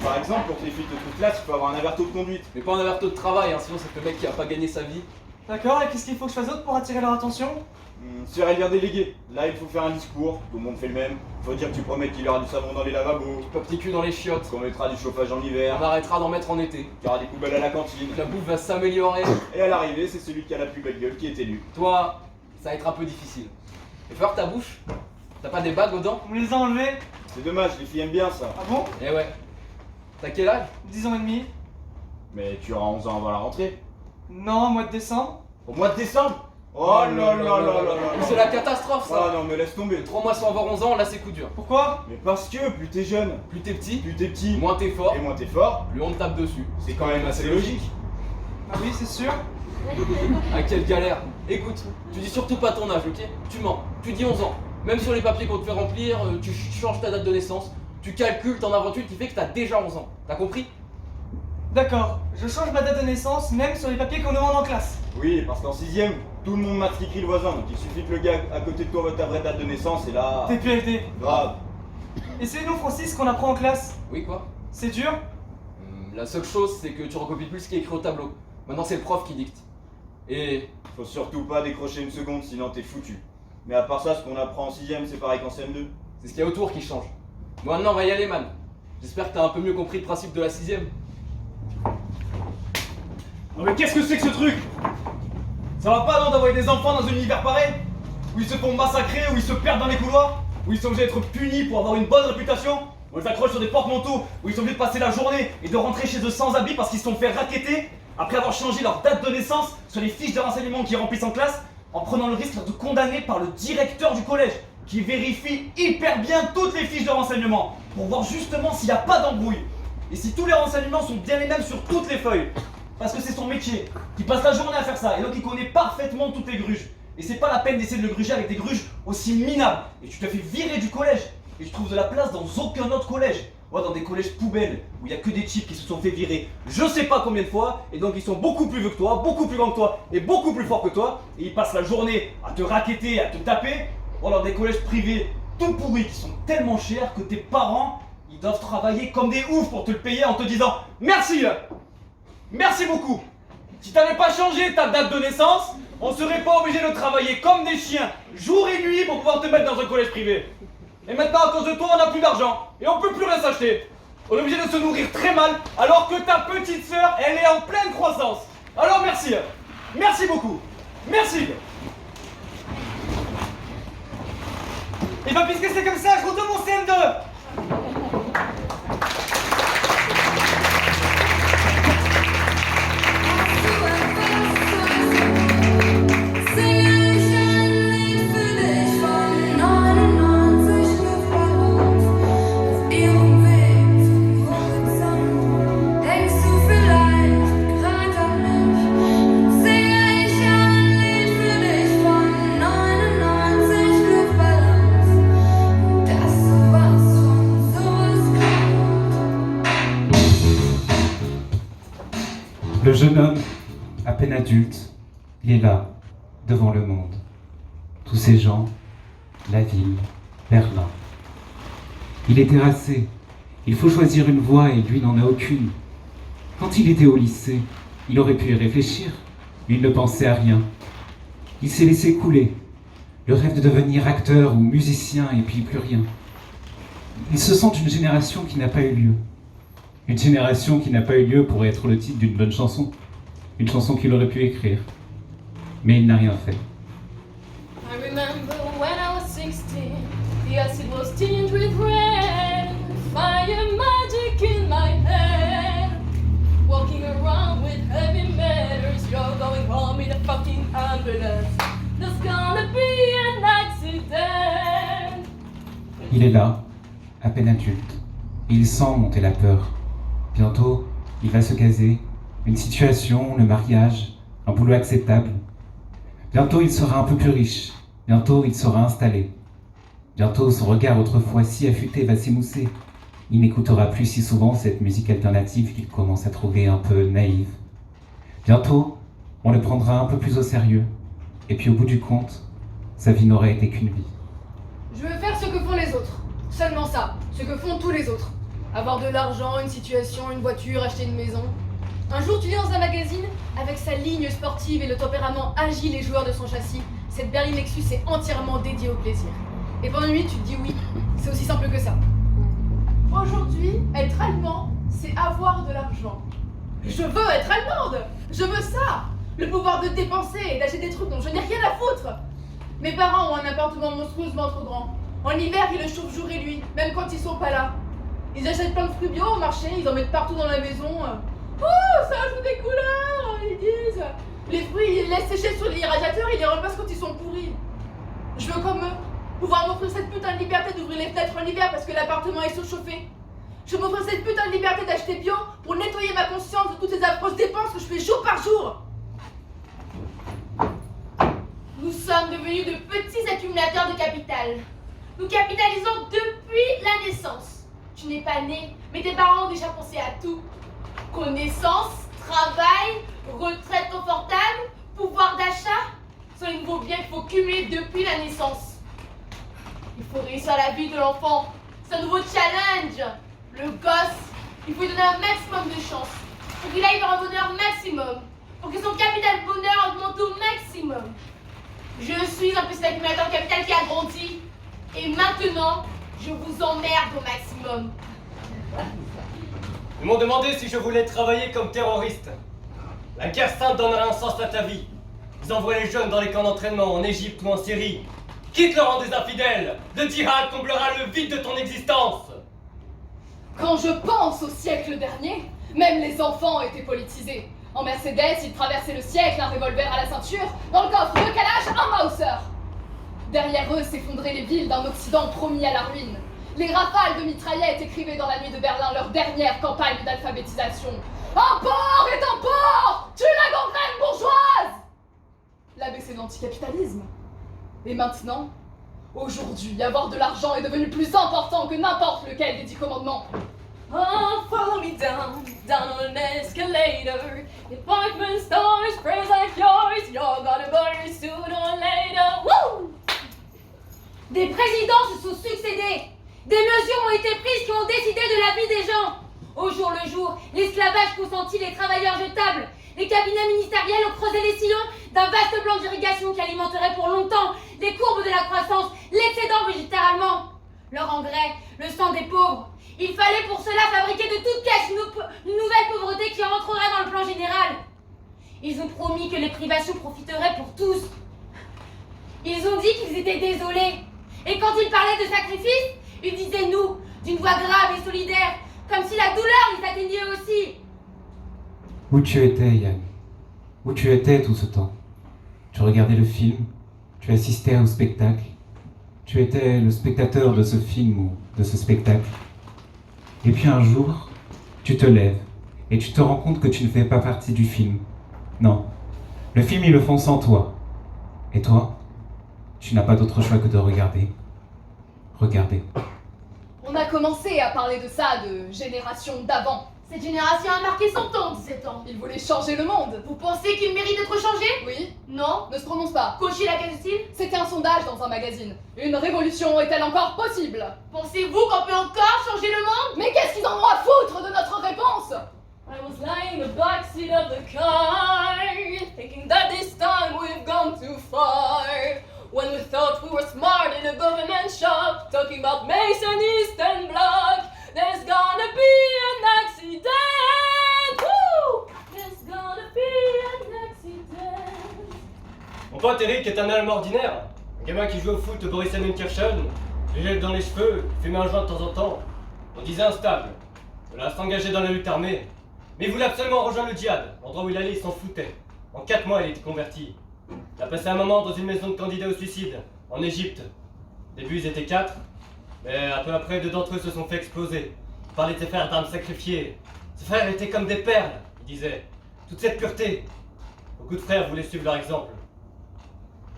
Par exemple, pour que les filles te trouvent classe, il faut avoir un averto de conduite. Mais pas un averto de travail, hein, sinon c'est le mec qui a pas gagné sa vie. D'accord, et qu'est-ce qu'il faut que je fasse d'autre pour attirer leur attention? Serait bien délégué. Là, il faut faire un discours, tout le monde fait le même. Faut dire que tu promets qu'il y aura du savon dans les lavabos, Pas petit cul dans les chiottes. qu'on mettra du chauffage en hiver, On arrêtera d'en mettre en été. qu'il y aura des poubelles à la cantine. La bouffe va s'améliorer. Et à l'arrivée, c'est celui qui a la plus belle gueule qui est élu. Toi, ça va être un peu difficile. Et faire ta bouche? T'as pas des bagues aux dents? On me les a enlevés. C'est dommage, les filles aiment bien ça. Ah bon? Eh ouais. T'as quel âge? 10 ans et demi. Mais tu auras 11 ans avant la rentrée. Non, mois de décembre. Au mois de décembre? Oh là là là là là. C'est la catastrophe ça. Ah non, mais laisse tomber. 3 mois sans avoir 11 ans, là c'est coup dur. Pourquoi? Mais parce que plus t'es jeune, Plus t'es petit, plus t'es petit, moins t'es fort, et moins t'es fort, plus on te tape dessus. c'est quand même assez logique. Ah oui, c'est sûr. Ah quelle galère. Écoute, tu dis surtout pas ton âge, ok? Tu mens, tu dis 11 ans. Même sur les papiers qu'on te fait remplir, tu changes ta date de naissance, tu calcules, t'en inventes une qui fait que t'as déjà 11 ans. T'as compris? D'accord, je change ma date de naissance même sur les papiers qu'on demande en classe. Oui, parce qu'en 6ème, tout le monde mate ce qu'écrit le voisin, donc il suffit que le gars à côté de toi voit ta vraie date de naissance et là... T'es PFD. Grave. Et c'est nous, Francis, qu'on apprend en classe. Oui quoi? C'est dur. La seule chose c'est que tu recopies plus ce qui est écrit au tableau. Maintenant c'est le prof qui dicte. Et Faut surtout pas décrocher une seconde, sinon t'es foutu. Mais à part ça, ce qu'on apprend en 6ème, c'est pareil qu'en CM2. c'est ce qu'il y a autour qui change. Bon maintenant on va y aller man. J'espère que t'as un peu mieux compris le principe de la 6ème. Non mais qu'est-ce que c'est que ce truc? Ça va pas non d'envoyer des enfants dans un univers pareil? Où ils se font massacrer, où ils se perdent dans les couloirs? Où ils sont obligés d'être punis pour avoir une bonne réputation? Où ils accrochent sur des porte-manteaux? Où ils sont obligés de passer la journée et de rentrer chez eux sans habit parce qu'ils se sont fait racketter après avoir changé leur date de naissance sur les fiches de renseignement qu'ils remplissent en classe, en prenant le risque d'être condamnés par le directeur du collège qui vérifie hyper bien toutes les fiches de renseignement pour voir justement s'il n'y a pas d'embrouille et si tous les renseignements sont bien les mêmes sur toutes les feuilles. Parce que c'est son métier, qui passe la journée à faire ça, et donc il connaît parfaitement toutes les gruges. Et c'est pas la peine d'essayer de le gruger avec des gruges aussi minables. Et tu te fais virer du collège, et tu trouves de la place dans aucun autre collège. Ouais, dans des collèges poubelles, où il y a que des types qui se sont fait virer je sais pas combien de fois, et donc ils sont beaucoup plus vieux que toi, beaucoup plus grands que toi, et beaucoup plus forts que toi, et ils passent la journée à te racketter, à te taper. Ou dans des collèges privés tout pourris qui sont tellement chers que tes parents, ils doivent travailler comme des oufs pour te le payer en te disant merci. Merci beaucoup. Si t'avais pas changé ta date de naissance, on serait pas obligé de travailler comme des chiens, jour et nuit pour pouvoir te mettre dans un collège privé. Et maintenant, à cause de toi, on n'a plus d'argent et on peut plus rien s'acheter. On est obligé de se nourrir très mal alors que ta petite sœur, elle est en pleine croissance. Alors merci. Merci beaucoup. Merci. Et bah puisque c'est comme ça, je retourne mon CM2. Le jeune homme, à peine adulte, il est là, devant le monde. Tous ces gens, la ville, Berlin. Il est terrassé. Il faut choisir une voie et lui n'en a aucune. Quand il était au lycée, il aurait pu y réfléchir. Il ne pensait à rien. Il s'est laissé couler. Le rêve de devenir acteur ou musicien et puis plus rien. Il se sent une génération qui n'a pas eu lieu. Une génération qui n'a pas eu lieu pourrait être le titre d'une bonne chanson. Une chanson qu'il aurait pu écrire. Mais il n'a rien fait. I remember when I was 16, the acid was tinged with red, fire magic in my head, walking around with heavy matters, you're going home in a fucking ambulance, there's gonna be an accident. Il est là, à peine adulte, et il sent monter la peur. Bientôt, il va se caser, une situation, le mariage, un boulot acceptable. Bientôt, il sera un peu plus riche. Bientôt, il sera installé. Bientôt, son regard autrefois si affûté va s'émousser. Il n'écoutera plus si souvent cette musique alternative qu'il commence à trouver un peu naïve. Bientôt, on le prendra un peu plus au sérieux. Et puis au bout du compte, sa vie n'aurait été qu'une vie. Je veux faire ce que font les autres. Seulement ça, ce que font tous les autres. Avoir de l'argent, une situation, une voiture, acheter une maison. Un jour, tu lis dans un magazine, avec sa ligne sportive et le tempérament agile et joueur de son châssis, cette berline Lexus est entièrement dédiée au plaisir. Et pendant une nuit, tu te dis oui, c'est aussi simple que ça. Aujourd'hui, être allemand, c'est avoir de l'argent. Je veux être allemande. Je veux ça. Le pouvoir de dépenser et d'acheter des trucs dont je n'ai rien à foutre. Mes parents ont un appartement monstrueusement trop grand. En hiver, ils le chauffent jour et nuit, même quand ils sont pas là. Ils achètent plein de fruits bio au marché, ils en mettent partout dans la maison. Oh, ça ajoute des couleurs, ils disent. Les fruits, ils les laissent sécher sur les radiateurs, ils les repassent quand ils sont pourris. Je veux comme eux, pouvoir m'offrir cette putain de liberté d'ouvrir les fenêtres en hiver parce que l'appartement est surchauffé. Je veux m'offrir cette putain de liberté d'acheter bio pour nettoyer ma conscience de toutes ces affreuses dépenses que je fais jour par jour. Nous sommes devenus de petits accumulateurs de capital. Nous capitalisons depuis la naissance. Tu n'es pas né, mais tes parents ont déjà pensé à tout. Connaissance, travail, retraite confortable, pouvoir d'achat, sont les nouveaux biens qu'il faut cumuler depuis la naissance. Il faut réussir la vie de l'enfant. C'est un nouveau challenge. Le gosse, il faut lui donner un maximum de chance pour qu'il aille vers un bonheur maximum, pour que son capital bonheur augmente au maximum. Je suis un petit accumulateur de capital qui a grandi, et maintenant, je vous emmerde au maximum. Ils m'ont demandé si je voulais travailler comme terroriste. La guerre sainte donnerait un sens à ta vie. Ils envoient les jeunes dans les camps d'entraînement en Égypte ou en Syrie. Quitte le rang des infidèles. Le djihad comblera le vide de ton existence. Quand je pense au siècle dernier, même les enfants étaient politisés. En Mercedes, ils traversaient le siècle, un revolver à la ceinture, dans le coffre de calage, un Mauser. Derrière eux s'effondraient les villes d'un Occident promis à la ruine. Les rafales de mitraillettes écrivaient dans la nuit de Berlin leur dernière campagne d'alphabétisation. Un porc est un porc! Tue la gangrène bourgeoise! L'ABC de l'anticapitalisme. Et maintenant, aujourd'hui, avoir de l'argent est devenu plus important que n'importe lequel des 10 commandements. Oh, follow me down, down on an escalator. Department stores, praise like yours. You're gonna burn sooner or later. Woo! Des présidents se sont succédés. Des mesures ont été prises qui ont décidé de la vie des gens. Au jour le jour, l'esclavage consenti, les travailleurs jetables. Les cabinets ministériels ont creusé les sillons d'un vaste plan d'irrigation qui alimenterait pour longtemps les courbes de la croissance, l'excédent végétal allemand. Leur engrais, le sang des pauvres. Il fallait pour cela fabriquer de toutes pièces une nouvelle pauvreté qui rentrera dans le plan général. Ils ont promis que les privations profiteraient pour tous. Ils ont dit qu'ils étaient désolés. Et quand ils parlaient de sacrifice, ils disaient nous, d'une voix grave et solidaire, comme si la douleur les atteignait aussi. Où tu étais, Yann? Où tu étais tout ce temps? Tu regardais le film? Tu assistais au spectacle? Tu étais le spectateur de ce film ou de ce spectacle? Et puis un jour, tu te lèves et tu te rends compte que tu ne fais pas partie du film. Non, le film ils le font sans toi. Et toi, tu n'as pas d'autre choix que de regarder. Regarder. On a commencé à parler de ça, de génération d'avant. Cette génération a marqué son temps, 17 ans. Ils voulaient changer le monde. Vous pensez qu'il mérite d'être changé? Oui. Non. Ne se prononce pas. Cauchy la t C'était un sondage dans un magazine. Une révolution est-elle encore possible? Pensez-vous qu'on peut encore changer le monde? Mais qu'est-ce qu'ils en ont à foutre de notre réponse? I was lying in the backseat of the car, thinking that this time we've gone too far. When we thought we were smart in a government shop, talking about Mason Eastern Bloc, there's gonna be an accident. Woo! There's gonna be an accident. Mon pote Eric est un Allemand ordinaire. Un gamin qui joue au foot au Borussia Mönchengladbach, les gels dans les cheveux, fumait un joint de temps en temps. On disait instable. Voilà, s'engager dans la lutte armée. Mais il voulait absolument rejoindre le djihad. L'endroit où il allait, il s'en foutait. En 4 mois, il était converti. Il a passé un moment dans une maison de candidats au suicide, en Égypte. Au début, ils étaient 4, mais un peu après, 2 d'entre eux se sont fait exploser. Il parlait de ses frères d'armes sacrifiés. Ses frères étaient comme des perles, il disait. Toute cette pureté. Beaucoup de frères voulaient suivre leur exemple.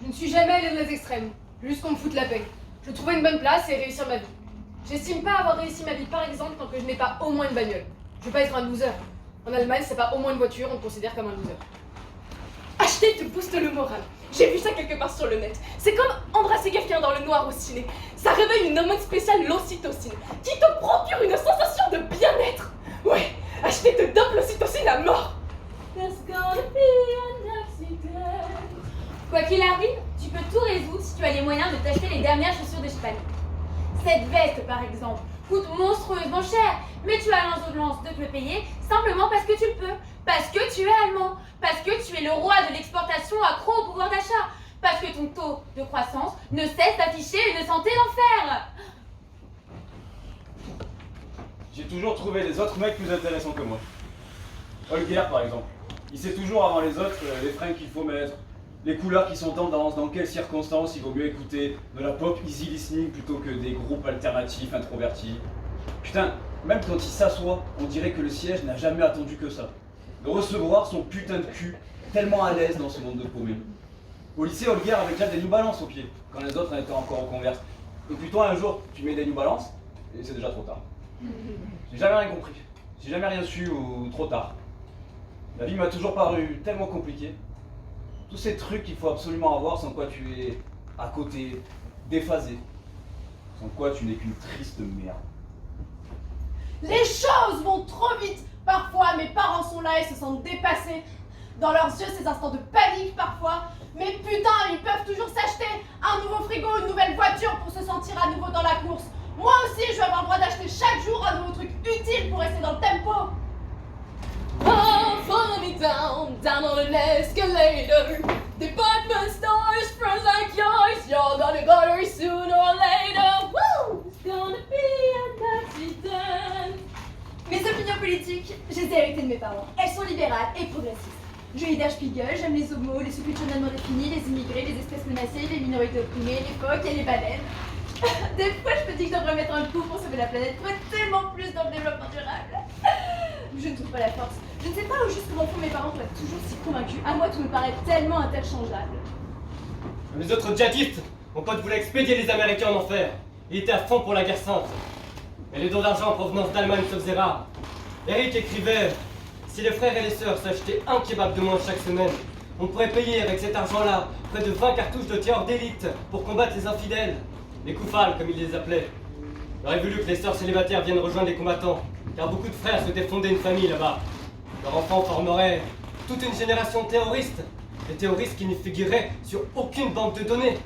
Je ne suis jamais allée dans les extrêmes, juste qu'on me foute la paix. Je veux trouver une bonne place et réussir ma vie. J'estime pas avoir réussi ma vie par exemple tant que je n'ai pas au moins une bagnole. Je veux pas être un loser. En Allemagne, c'est pas au moins une voiture, on te considère comme un loser. Acheter te booste le moral. J'ai vu ça quelque part sur le net. C'est comme embrasser quelqu'un dans le noir au ciné. Ça réveille une hormone spéciale, l'ocytocine, qui te procure une sensation de bien-être. Ouais, acheter te dope l'ocytocine à mort. There's gonna be an accident. Quoi qu'il arrive, tu peux tout résoudre si tu as les moyens de t'acheter les dernières chaussures de Spani. Cette veste, par exemple, coûte monstrueusement cher, mais tu as l'insolence de te le payer simplement parce que tu le peux, parce que tu es allemand, parce que tu es le roi de l'exportation accro au pouvoir d'achat, parce que ton taux de croissance ne cesse d'afficher une santé d'enfer. J'ai toujours trouvé les autres mecs plus intéressants que moi. Holger, par exemple. Il sait toujours avant les autres les fringues qu'il faut mettre, les couleurs qui sont tendances, dans quelles circonstances il vaut mieux écouter de la pop easy listening plutôt que des groupes alternatifs introvertis. Putain, même quand il s'assoit, on dirait que le siège n'a jamais attendu que ça. De recevoir son putain de cul, tellement à l'aise dans ce monde de paumés. Au lycée, Holger avait déjà des New Balance au pied, quand les autres étaient encore en Converse. Et puis toi, un jour, tu mets des New Balance, et c'est déjà trop tard. J'ai jamais rien compris, j'ai jamais rien su ou trop tard. La vie m'a toujours paru tellement compliquée. Tous ces trucs qu'il faut absolument avoir, sans quoi tu es à côté, déphasé. Sans quoi tu n'es qu'une triste merde. Les choses vont trop vite. Parfois, mes parents sont là et se sentent dépassés. Dans leurs yeux, ces instants de panique parfois. Mais putain, ils peuvent toujours s'acheter un nouveau frigo, une nouvelle voiture pour se sentir à nouveau dans la course. Moi aussi, je vais avoir le droit d'acheter chaque jour un nouveau truc utile pour rester dans le tempo. Oh, follow me down, down on an escalator. Department stores, friends like yours, you're gonna go there sooner or later. Woo! It's gonna be an accident. Mes opinions politiques, je les ai héritées de mes parents. Elles sont libérales et progressistes. Je lis Der Spiegel, j'aime les homos, les sous culturellement définis, les immigrés, les espèces menacées, les minorités opprimées, les phoques et les baleines. Des fois, je me dis que je devrais mettre un coup pour sauver la planète, pour être tellement plus dans le développement durable. Je ne trouve pas la force. Je ne sais pas où juste comment font mes parents pour être toujours si convaincus. À moi, tout me paraît tellement interchangeable. Les autres djihadistes, mon pote voulait expédier les Américains en enfer. Il était à fond pour la guerre sainte. Mais les dons d'argent en provenance d'Allemagne se faisaient rares. Eric écrivait: si les frères et les sœurs s'achetaient un kebab de moins chaque semaine, on pourrait payer avec cet argent-là près de 20 cartouches de tireurs d'élite pour combattre les infidèles, les koufals comme ils les appelaient. Il aurait voulu que les sœurs célibataires viennent rejoindre les combattants, car beaucoup de frères souhaitaient fonder une famille là-bas. Leurs enfants formeraient toute une génération de terroristes, des terroristes qui ne figuraient sur aucune banque de données.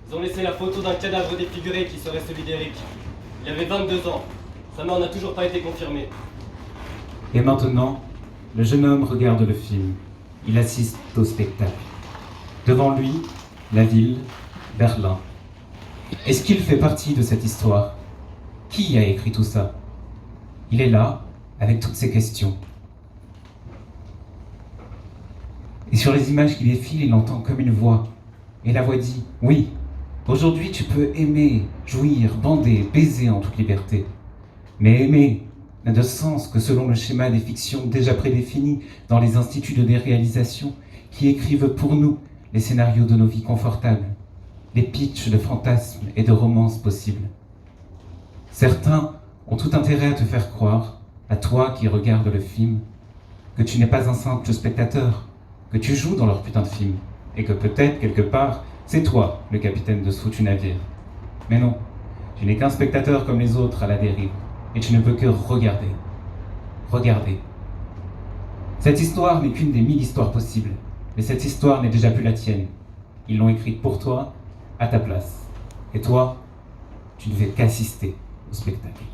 Ils ont laissé la photo d'un cadavre défiguré qui serait celui d'Eric. Il avait 22 ans. Sa mort n'a toujours pas été confirmée. Et maintenant, le jeune homme regarde le film. Il assiste au spectacle. Devant lui, la ville, Berlin. Est-ce qu'il fait partie de cette histoire? Qui a écrit tout ça? Il est là, avec toutes ces questions. Et sur les images qui défilent, il entend comme une voix. Et la voix dit, oui, aujourd'hui tu peux aimer, jouir, bander, baiser en toute liberté. Mais aimer n'a de sens que selon le schéma des fictions déjà prédéfinies dans les instituts de déréalisation qui écrivent pour nous les scénarios de nos vies confortables, les pitchs de fantasmes et de romances possibles. Certains ont tout intérêt à te faire croire, à toi qui regardes le film, que tu n'es pas un simple spectateur, que tu joues dans leur putain de film, et que peut-être, quelque part, c'est toi le capitaine de ce foutu navire. Mais non, tu n'es qu'un spectateur comme les autres à la dérive, et tu ne peux que regarder. Regarder. Cette histoire n'est qu'une des 1000 histoires possibles, mais cette histoire n'est déjà plus la tienne. Ils l'ont écrite pour toi, à ta place. Et toi, tu ne fais qu'assister au spectacle.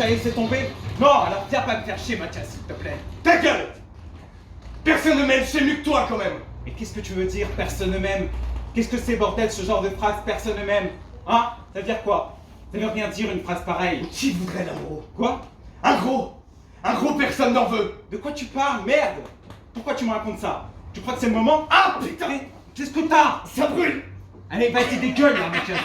Laissez tomber. Non, alors viens pas me faire chier, Mathias, s'il te plaît. Ta gueule! Personne ne m'aime, c'est mieux que toi quand même. Et qu'est-ce que tu veux dire, personne ne m'aime? Qu'est-ce que c'est, bordel, ce genre de phrase, personne ne m'aime? Hein? Ça veut dire quoi? Ça veut rien dire, une phrase pareille. Qui voudrait d'un gros? Quoi? Un gros, personne n'en veut. De quoi tu parles, merde? Pourquoi tu me racontes ça? Tu crois que c'est le moment? Ah putain! Qu'est-ce que t'as? Ça brûle! Allez, vas-y, dégueule, là, Mathias.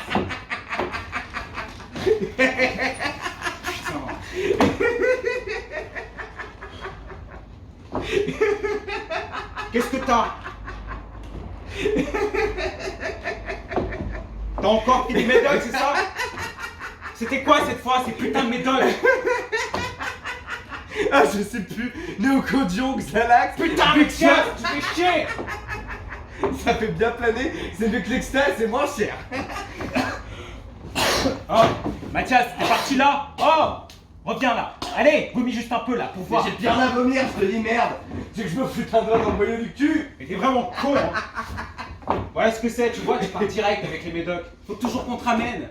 Qu'est-ce que t'as? T'as encore pris des médocs, c'est ça? C'était quoi cette fois, ces putains de médocs? Ah, je sais plus. Néocodion, Xalax. Putain, Mathias, tu fais chier! Ça fait bien planer, c'est mieux que l'extase, c'est moins cher. Oh, Mathias, t'es parti là? Oh! Reviens là! Allez, vomis juste un peu là pour voir! J'ai bien à vomir, je te dis merde! C'est que je me foute un doigt dans le boyau du cul! Mais t'es vraiment con, hein! Voilà ce que c'est, tu vois, tu pars direct avec les médocs. Faut toujours qu'on te ramène!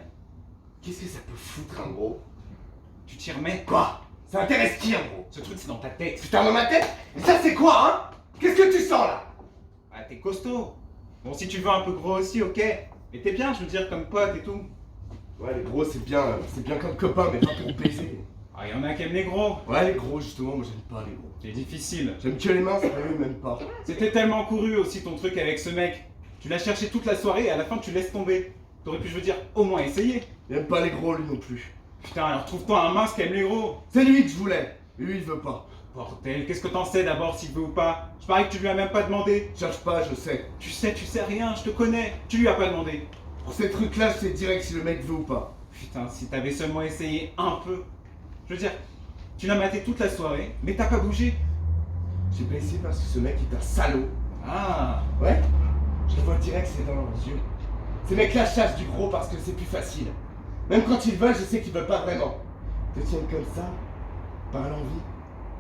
Qu'est-ce que ça peut foutre, un gros? Tu t'y remets? Quoi? Ça intéresse qui, un gros? Ce truc c'est dans ta tête! Putain, dans ma tête? Et ça c'est quoi, hein? Qu'est-ce que tu sens là? Ah, t'es costaud! Bon, si tu veux un peu gros aussi, ok? Mais t'es bien, je veux dire, comme pote et tout. Ouais, les gros, c'est bien comme copain, mais pas pour baiser. Ah, y'en a qui aiment les gros! Ouais, les gros, justement, moi j'aime pas les gros. C'est difficile. J'aime que les minces, mais eux, même pas. C'était tellement couru aussi ton truc avec ce mec. Tu l'as cherché toute la soirée et à la fin tu laisses tomber. T'aurais pu, je veux dire, au moins essayer. Il aime pas les gros, lui non plus. Putain, alors trouve-toi un mince qui aime les gros. C'est lui que je voulais. Lui, il veut pas. Bordel, qu'est-ce que t'en sais d'abord s'il veut ou pas? Je parie que tu lui as même pas demandé. Cherche pas, je sais. Tu sais rien, je te connais. Tu lui as pas demandé. Pour ces trucs-là, je sais direct si le mec veut ou pas. Putain, si t'avais seulement essayé un peu. Je veux dire, tu l'as maté toute la soirée, mais t'as pas bougé. J'ai pas essayé parce que ce mec est un salaud. Ah. Ouais? Je le vois direct, c'est dans leurs yeux. Ces mecs-là chassent du gros parce que c'est plus facile. Même quand ils veulent, je sais qu'ils veulent pas vraiment. Ils te tiennent comme ça, par l'envie.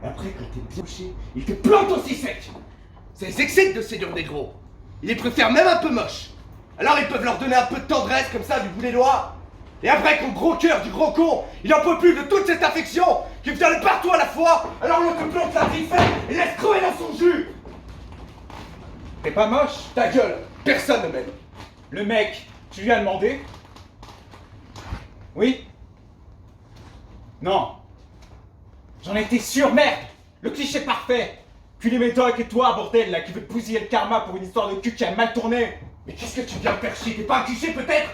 Et après, quand t'es bien couché, ils te plantent aussi sec. Ça les excite de séduire des gros. Ils les préfèrent même un peu moches. Alors ils peuvent leur donner un peu de tendresse comme ça du bout des doigts. Et après qu'au gros cœur du gros con, il en peut plus de toute cette affection qui vient de partout à la fois, alors on te plante la griffette et laisse crever dans son jus. T'es pas moche? Ta gueule, personne ne m'aime. Le mec, tu lui as demandé? Oui? Non. J'en étais sûr, merde! Le cliché parfait! Puis les médocs et toi, bordel, là, qui veut te bousiller le karma pour une histoire de cul qui a mal tourné. Mais qu'est-ce que tu viens me faire chier? T'es pas un cliché peut-être?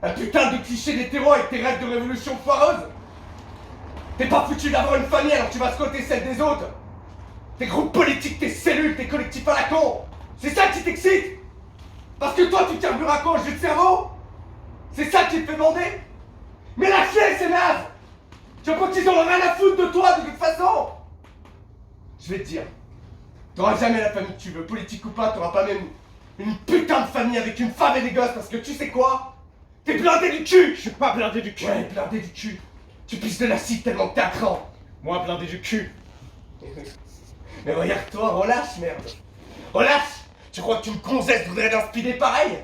Un putain de cliché d'hétéro avec tes rêves de révolution foireuse? T'es pas foutu d'avoir une famille alors tu vas squatter celle des autres? Tes groupes politiques, tes cellules, tes collectifs à la con, c'est ça qui t'excite? Parce que toi tu carbures à quoi, au jus de cerveau? C'est ça qui te fait bander? Mais lâchez ces nazes! Tu vois qu'ils ont rien à foutre de toi de toute façon! Je vais te dire, t'auras jamais la famille que tu veux, politique ou pas, t'auras pas même une putain de famille avec une femme et des gosses parce que tu sais quoi? T'es blindé du cul! Je suis pas blindé du cul! Ouais, blindé du cul! Tu pisses de l'acide tellement que t'as cran! Moi, blindé du cul! Mais regarde-toi, relâche, merde! Relâche! Tu crois qu'une gonzesse voudrait d'un speedé pareil?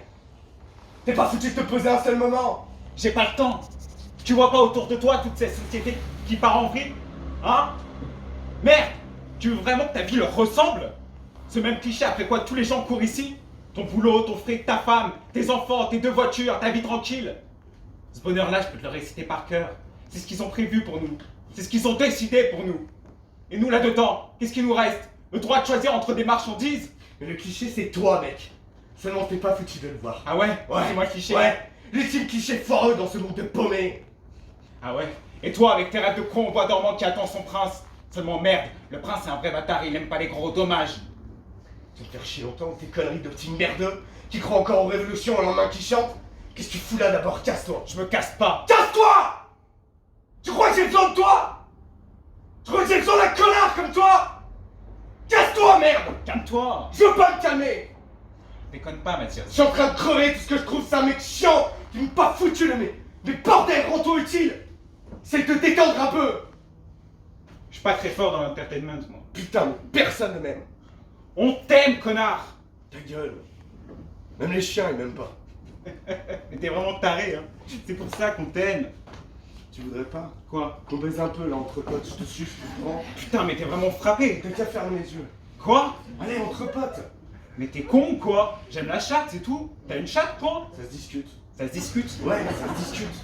T'es pas foutu de te poser un seul moment! J'ai pas le temps! Tu vois pas autour de toi toute cette société qui part en vrille? Hein? Merde! Tu veux vraiment que ta vie leur ressemble? Ce même cliché après quoi tous les gens courent ici? Ton boulot, ton fric, ta femme, tes enfants, tes 2 voitures, ta vie tranquille. Ce bonheur-là, je peux te le réciter par cœur. C'est ce qu'ils ont prévu pour nous. C'est ce qu'ils ont décidé pour nous. Et nous, là-dedans, qu'est-ce qui nous reste? Le droit de choisir entre des marchandises? Mais le cliché, c'est toi, mec. Seulement, t'es pas foutu de le voir. Ah ouais? Ouais. C'est moi le cliché? Ouais. L'ultime cliché foireux dans ce monde de paumés. Ah ouais? Et toi, avec tes rêves de con au bois dormant qui attend son prince? Seulement merde, le prince c'est un vrai bâtard, il aime pas les gros dommages. Tu vas me faire chier longtemps avec tes conneries de petits merdeux qui croient encore aux révolutions au lendemain qui chantent. Qu'est-ce que tu fous là d'abord? Casse-toi! Je me casse pas! Casse-toi! Tu crois que j'ai besoin de toi? Tu crois que j'ai besoin d'un connard comme toi? Casse-toi, merde! Calme-toi! Je veux pas me calmer! Déconne pas, Mathias. Je suis en train de crever, tout ce que je trouve c'est un mec chiant qui m'a pas foutu le nez. Mais bordel, rends-toi utile! C'est de te détendre un peu! Je suis pas très fort dans l'entertainment, moi. Putain, mais personne ne m'aime. On t'aime, connard! Ta gueule. Même les chiens, ils m'aiment pas. Mais t'es vraiment taré, hein. C'est pour ça qu'on t'aime. Tu voudrais pas? Quoi? Qu'on baise un peu là entre potes, je te suis, je te prends. Putain, mais t'es vraiment frappé. T'as qu'à fermer les yeux. Quoi? Allez, entre potes. Mais t'es con ou quoi? J'aime la chatte, c'est tout. T'as une chatte, toi? Ça se discute. Ça se discute? Ouais, ça se discute.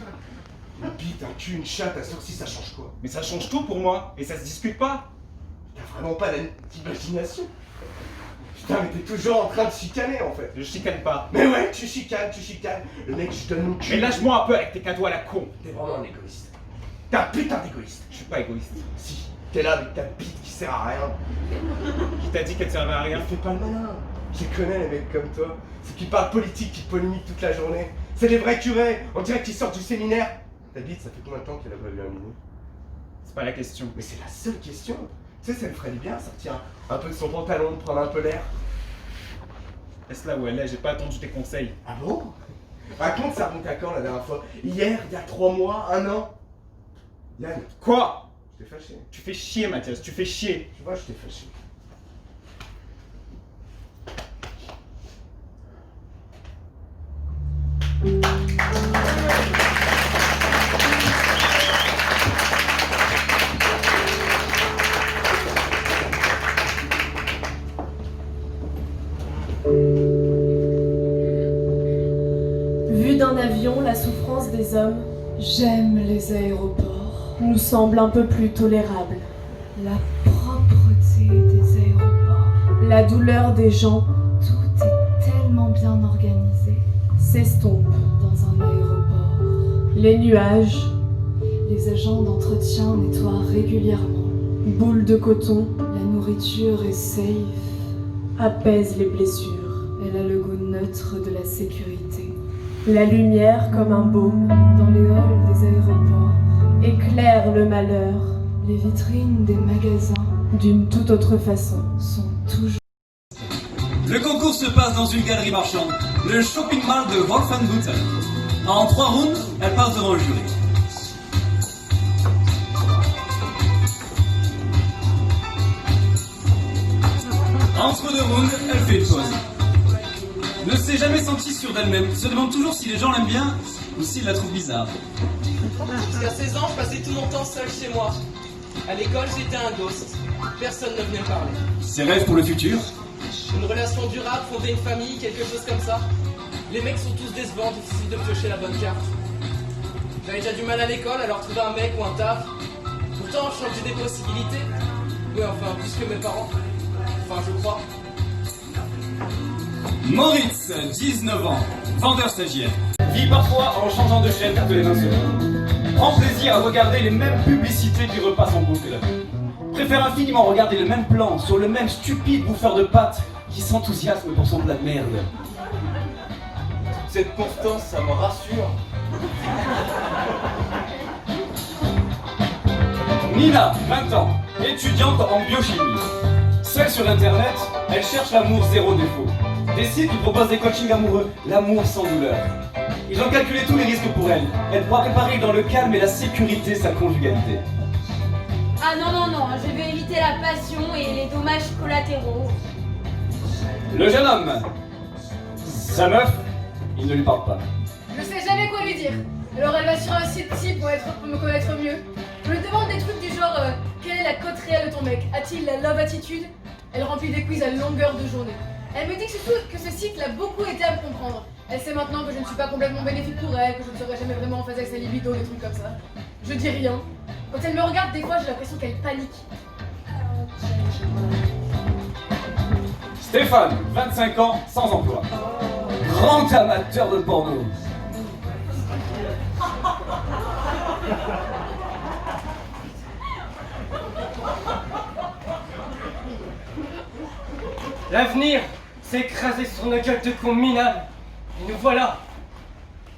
Une bite, un cul, une chatte, à sortie, ça change quoi? Mais ça change tout pour moi. Et ça se discute pas. T'as vraiment pas d'imagination? Putain, mais t'es toujours en train de chicaner en fait. Je chicane pas. Mais ouais, tu chicanes, tu chicanes. Le mec, je donne mon cul. Mais lâche-moi un peu avec tes cadeaux à la con. T'es vraiment un égoïste. T'es un putain d'égoïste. Je suis pas égoïste. Si, t'es là avec ta bite qui sert à rien. Qui t'a dit qu'elle servait à rien? Fais pas le malin. Je connais les mecs comme toi. Ceux qui parlent politique, qui polémiquent toute la journée. C'est des vrais curés. On dirait qu'ils sortent du séminaire. Ta bite, ça fait combien de temps qu'elle a pas vu un minou? C'est pas la question. Mais c'est la seule question. Tu sais, ça me ferait du bien, sortir un peu de son pantalon, prendre un peu l'air. Laisse-la où elle est, j'ai pas attendu tes conseils. Ah bon? Raconte, ça remonte à quand la dernière fois? Hier, il y a 3 mois, 1 an? Yann, Quoi? je t'ai fâché. Tu fais chier, Mathias, tu fais chier. Tu vois, je t'ai fâché. Vue d'un avion, la souffrance des hommes, J'aime les aéroports. nous semble un peu plus tolérable. La propreté des aéroports. La douleur des gens Tout est tellement bien organisé s'estompe. dans un aéroport. Les nuages, Les agents d'entretien nettoient régulièrement. boules de coton, La nourriture est safe. apaisent les blessures. Elle a le goût neutre de la sécurité. La lumière, comme un baume, Dans les halls des aéroports, éclaire le malheur les vitrines des magasins d'une toute autre façon. sont toujours Le concours se passe dans une galerie marchande, le shopping mall de Wolfenbüttel. En 3 rounds, elle passe devant le jury. Entre 2 rounds, elle fait une pause. Ne s'est jamais sentie sûre d'elle-même, se demande toujours si les gens l'aiment bien ou s'ils la trouvent bizarre. Jusqu'à 16 ans, je passais tout mon temps seul chez moi. À l'école, j'étais un ghost. Personne ne venait me parler. Ses rêves pour le futur? Une relation durable, fonder une famille, quelque chose comme ça. Les mecs sont tous décevants, difficile de piocher la bonne carte. J'avais déjà du mal à l'école, alors trouver un mec ou un taf. Pourtant, je changeais des possibilités. Ouais, enfin, plus que mes parents. Enfin, je crois. Moritz, 19 ans, vendeur stagiaire. Vit parfois en changeant de chaîne toutes les 20 secondes. Prend plaisir à regarder les mêmes publicités qui repassent en boucle. Préfère infiniment regarder le même plan sur le même stupide bouffeur de pâtes qui s'enthousiasme pour son plat de merde. Cette constance, ça me rassure. Nina, 20 ans, étudiante en biochimie. Seule sur internet, elle cherche l'amour zéro défaut. Des sites qui proposent des coachings amoureux, l'amour sans douleur. Ils ont calculé tous les risques pour elle. Elle pourra préparer dans le calme et la sécurité sa conjugalité. Ah non, non, non, je vais éviter la passion et les dommages collatéraux. Le jeune homme, sa meuf, il ne lui parle pas. Je sais jamais quoi lui dire. Alors elle va sur un site type pour me connaître mieux. Je lui demande des trucs du genre quelle est la cote réelle de ton mec? A-t-il la love attitude? Elle remplit des quiz à longueur de journée. Elle me dit que ce site l'a beaucoup aidé à me comprendre. Elle sait maintenant que je ne suis pas complètement bénéfique pour elle, que je ne serai jamais vraiment en phase avec sa libido, des trucs comme ça. Je dis rien. Quand elle me regarde, des fois j'ai l'impression qu'elle panique. Stéphane, 25 ans, sans emploi. Grand amateur de porno. L'avenir s'est écrasé sur nos gueules de cons minables. Et nous voilà.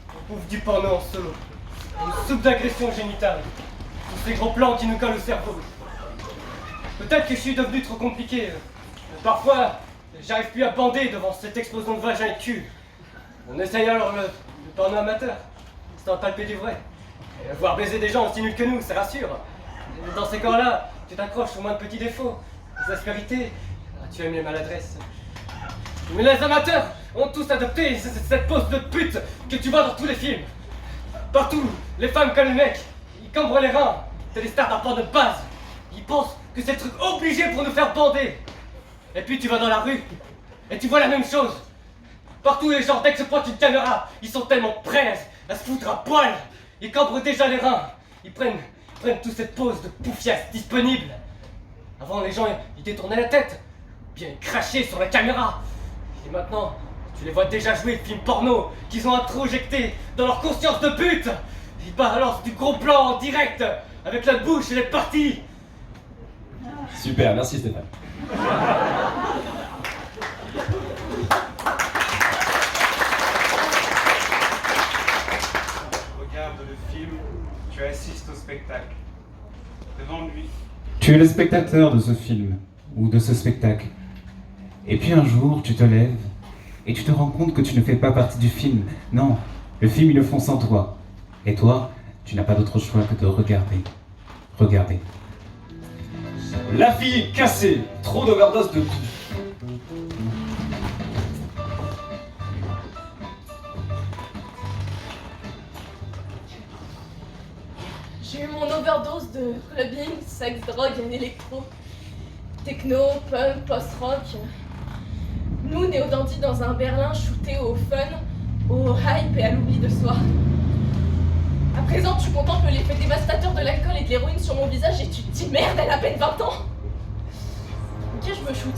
On bouffe du porno en solo. Une soupe d'agression génitale. Tous ces gros plans qui nous collent au cerveau. Peut-être que je suis devenu trop compliqué. Parfois, j'arrive plus à bander devant cette explosion de vagin et de cul. On essaye alors le porno amateur. C'est un palpé du vrai. Et voir baiser des gens aussi nuls que nous, ça rassure. Dans ces cas-là, tu t'accroches au moins de petits défauts. Les aspérités, tu aimes les maladresses. Mais les amateurs ont tous adopté cette pose de pute que tu vois dans tous les films. Partout, les femmes comme les mecs, ils cambrent les reins. C'est les stars d'un de base. Ils pensent que c'est le truc obligé pour nous faire bander. Et puis tu vas dans la rue, et tu vois la même chose. Partout les gens, dès que se pointe une caméra, ils sont tellement prêts à se foutre à poil. Ils cambrent déjà les reins. Ils prennent toute cette pose de poufiasse disponible. Avant, les gens, ils détournaient la tête. Bien cracher sur la caméra. Et maintenant, tu les vois déjà jouer de films porno qu'ils ont introjectés dans leur conscience de pute. Ils balancent du gros plan en direct, avec la bouche et les parties. Super, merci Stéphane. Regarde le film, tu assistes au spectacle. Devant lui. Tu es le spectateur de ce film, ou de ce spectacle. Et puis un jour, tu te lèves, et tu te rends compte que tu ne fais pas partie du film. Non, le film, ils le font sans toi. Et toi, tu n'as pas d'autre choix que de regarder. Regarder. La fille cassée, trop d'overdose de tout. J'ai eu mon overdose de clubbing, sexe, drogue et électro. Techno, punk, post-rock. Nous, néo-dandy dans un Berlin shooté au fun, au hype et à l'oubli de soi. À présent, tu contemples l'effet dévastateur de l'alcool et de l'héroïne sur mon visage et tu te dis merde, elle a à peine 20 ans. Ok, je me shoot.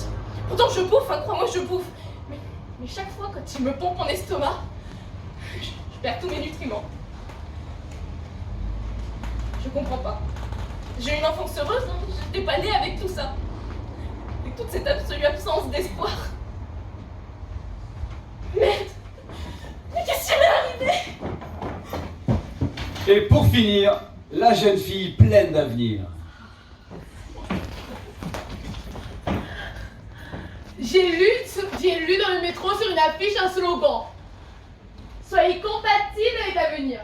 Pourtant, je bouffe, hein, crois-moi, je bouffe. Mais chaque fois, quand il me pompe mon estomac, je perds tous mes nutriments. Je comprends pas. J'ai eu une enfance heureuse, hein. J'étais pas née avec tout ça. Avec toute cette absolue absence d'espoir. Merde! Mais qu'est-ce qui m'est arrivé? Et pour finir, la jeune fille pleine d'avenir. J'ai lu dans le métro sur une affiche un slogan. Soyez compatibles avec l'avenir.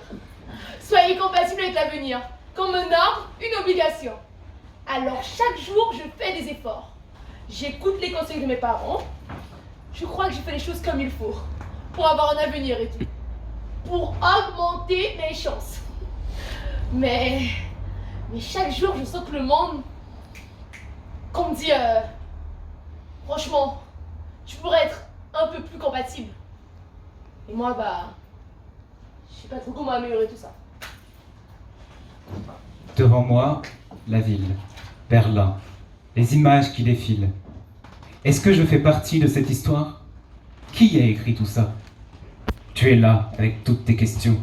Soyez compatibles avec l'avenir. Comme un arbre, une obligation. Alors chaque jour, je fais des efforts. J'écoute les conseils de mes parents. Je crois que je fais les choses comme il faut. Pour avoir un avenir et tout. Pour augmenter mes chances. Mais chaque jour, je sens que le monde... Qu'on me dit... franchement, tu pourrais être un peu plus compatible. Et moi, je sais pas trop comment améliorer tout ça. Devant moi, la ville, Berlin. les images qui défilent. Est-ce que je fais partie de cette histoire? Qui a écrit tout ça? Tu es là avec toutes tes questions.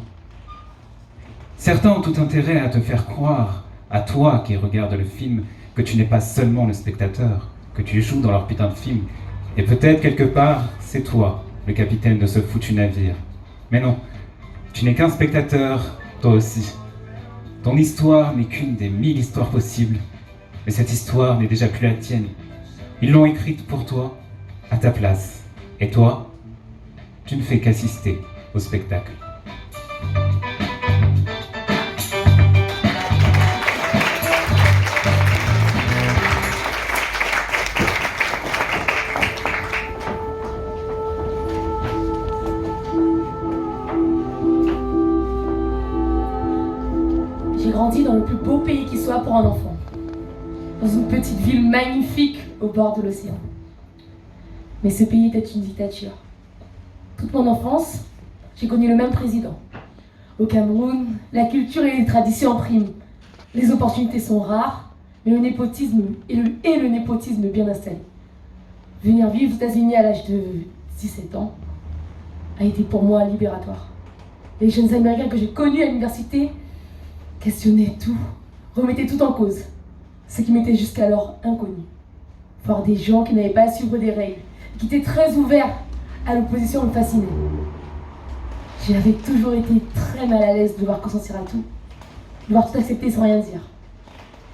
Certains ont tout intérêt à te faire croire, à toi qui regardes le film, que tu n'es pas seulement le spectateur, que tu joues dans leur putain de film. Et peut-être quelque part, c'est toi, le capitaine de ce foutu navire. Mais non, tu n'es qu'un spectateur, toi aussi. Ton histoire n'est qu'une des 1000 histoires possibles. Mais cette histoire n'est déjà plus la tienne. Ils l'ont écrite pour toi, à ta place. Et toi, tu ne fais qu'assister au spectacle. J'ai grandi dans le plus beau pays qui soit pour un enfant. Dans une petite ville magnifique au bord de l'océan. Mais ce pays était une dictature. Toute mon enfance, j'ai connu le même président. Au Cameroun, la culture et les traditions priment. Les opportunités sont rares, mais le népotisme et le népotisme bien installé. Venir vivre aux États-Unis à l'âge de 17 ans a été pour moi libératoire. Les jeunes Américains que j'ai connus à l'université questionnaient tout, remettaient tout en cause, ce qui m'était jusqu'alors inconnu. Voir des gens qui n'avaient pas à suivre des règles, qui étaient très ouverts à l'opposition me fascinait. J'avais toujours été très mal à l'aise de devoir consentir à tout, de devoir tout accepter sans rien dire.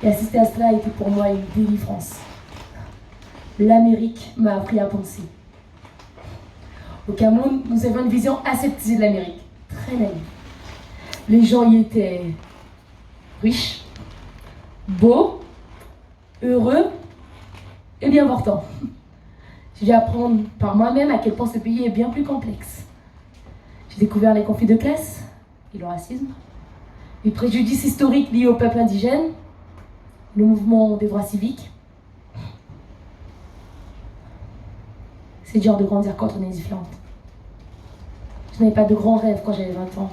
Et assister à cela a été pour moi une délivrance. L'Amérique m'a appris à penser. Au Cameroun, nous avions une vision aseptisée de l'Amérique, très naïve. Les gens y étaient riches, beaux, heureux et bien portants. J'ai dû apprendre par moi-même à quel point ce pays est bien plus complexe. J'ai découvert les conflits de classe et le racisme, les préjudices historiques liés au peuple indigène, le mouvement des droits civiques. C'est dur de grandir quand on est différente. Je n'avais pas de grands rêves quand j'avais 20 ans.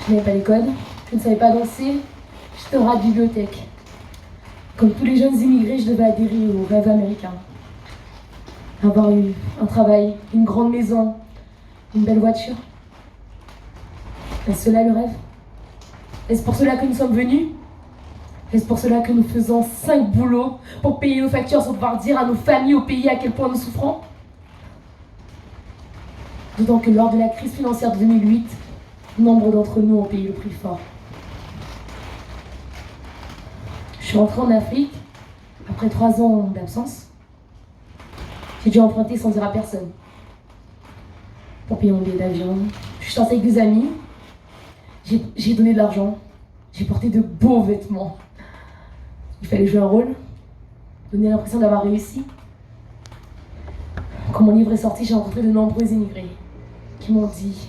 Je n'avais pas les codes, je ne savais pas danser, j'étais au rat de bibliothèque. Comme tous les jeunes immigrés, je devais adhérer au rêve américain. Avoir eu un travail, une grande maison, une belle voiture. Est-ce cela le rêve? Est-ce pour cela que nous sommes venus? Est-ce pour cela que nous faisons 5 boulots pour payer nos factures sans pouvoir dire à nos familles au pays à quel point nous souffrons? D'autant que lors de la crise financière de 2008, nombre d'entre nous ont payé le prix fort. Je suis rentrée en Afrique après 3 ans d'absence. J'ai dû emprunter sans dire à personne pour payer mon billet d'avion. Je suis sortie avec des amis. J'ai donné de l'argent. J'ai porté de beaux vêtements. Il fallait jouer un rôle, donner l'impression d'avoir réussi. Quand mon livre est sorti, j'ai rencontré de nombreux immigrés qui m'ont dit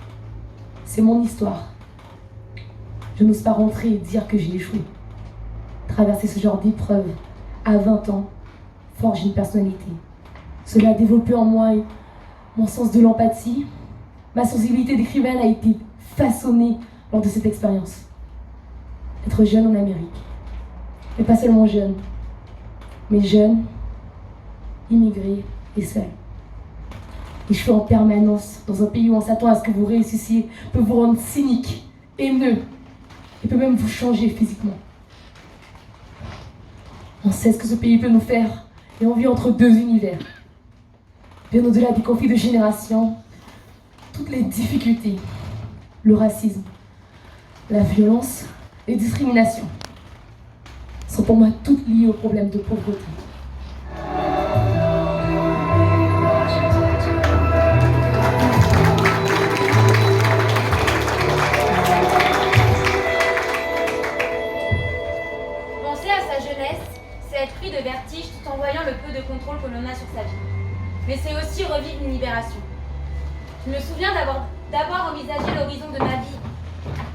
« C'est mon histoire. Je n'ose pas rentrer et dire que j'ai échoué. » Traverser ce genre d'épreuve à 20 ans forge une personnalité. Cela a développé en moi mon sens de l'empathie. Ma sensibilité d'écrivaine a été façonnée lors de cette expérience. Être jeune en Amérique. Mais pas seulement jeune, mais jeune, immigré et seul. Échouer en permanence dans un pays où on s'attend à ce que vous réussissiez peut vous rendre cynique, haineux, et peut même vous changer physiquement. On sait ce que ce pays peut nous faire, et on vit entre 2 univers. Bien au-delà des conflits de génération, toutes les difficultés, le racisme, la violence, les discriminations, sont pour moi toutes liées au problème de pauvreté. Penser à sa jeunesse, c'est être pris de vertige tout en voyant le peu de contrôle que l'on a sur sa vie. Mais c'est aussi revivre une libération. Je me souviens d'avoir envisagé l'horizon de ma vie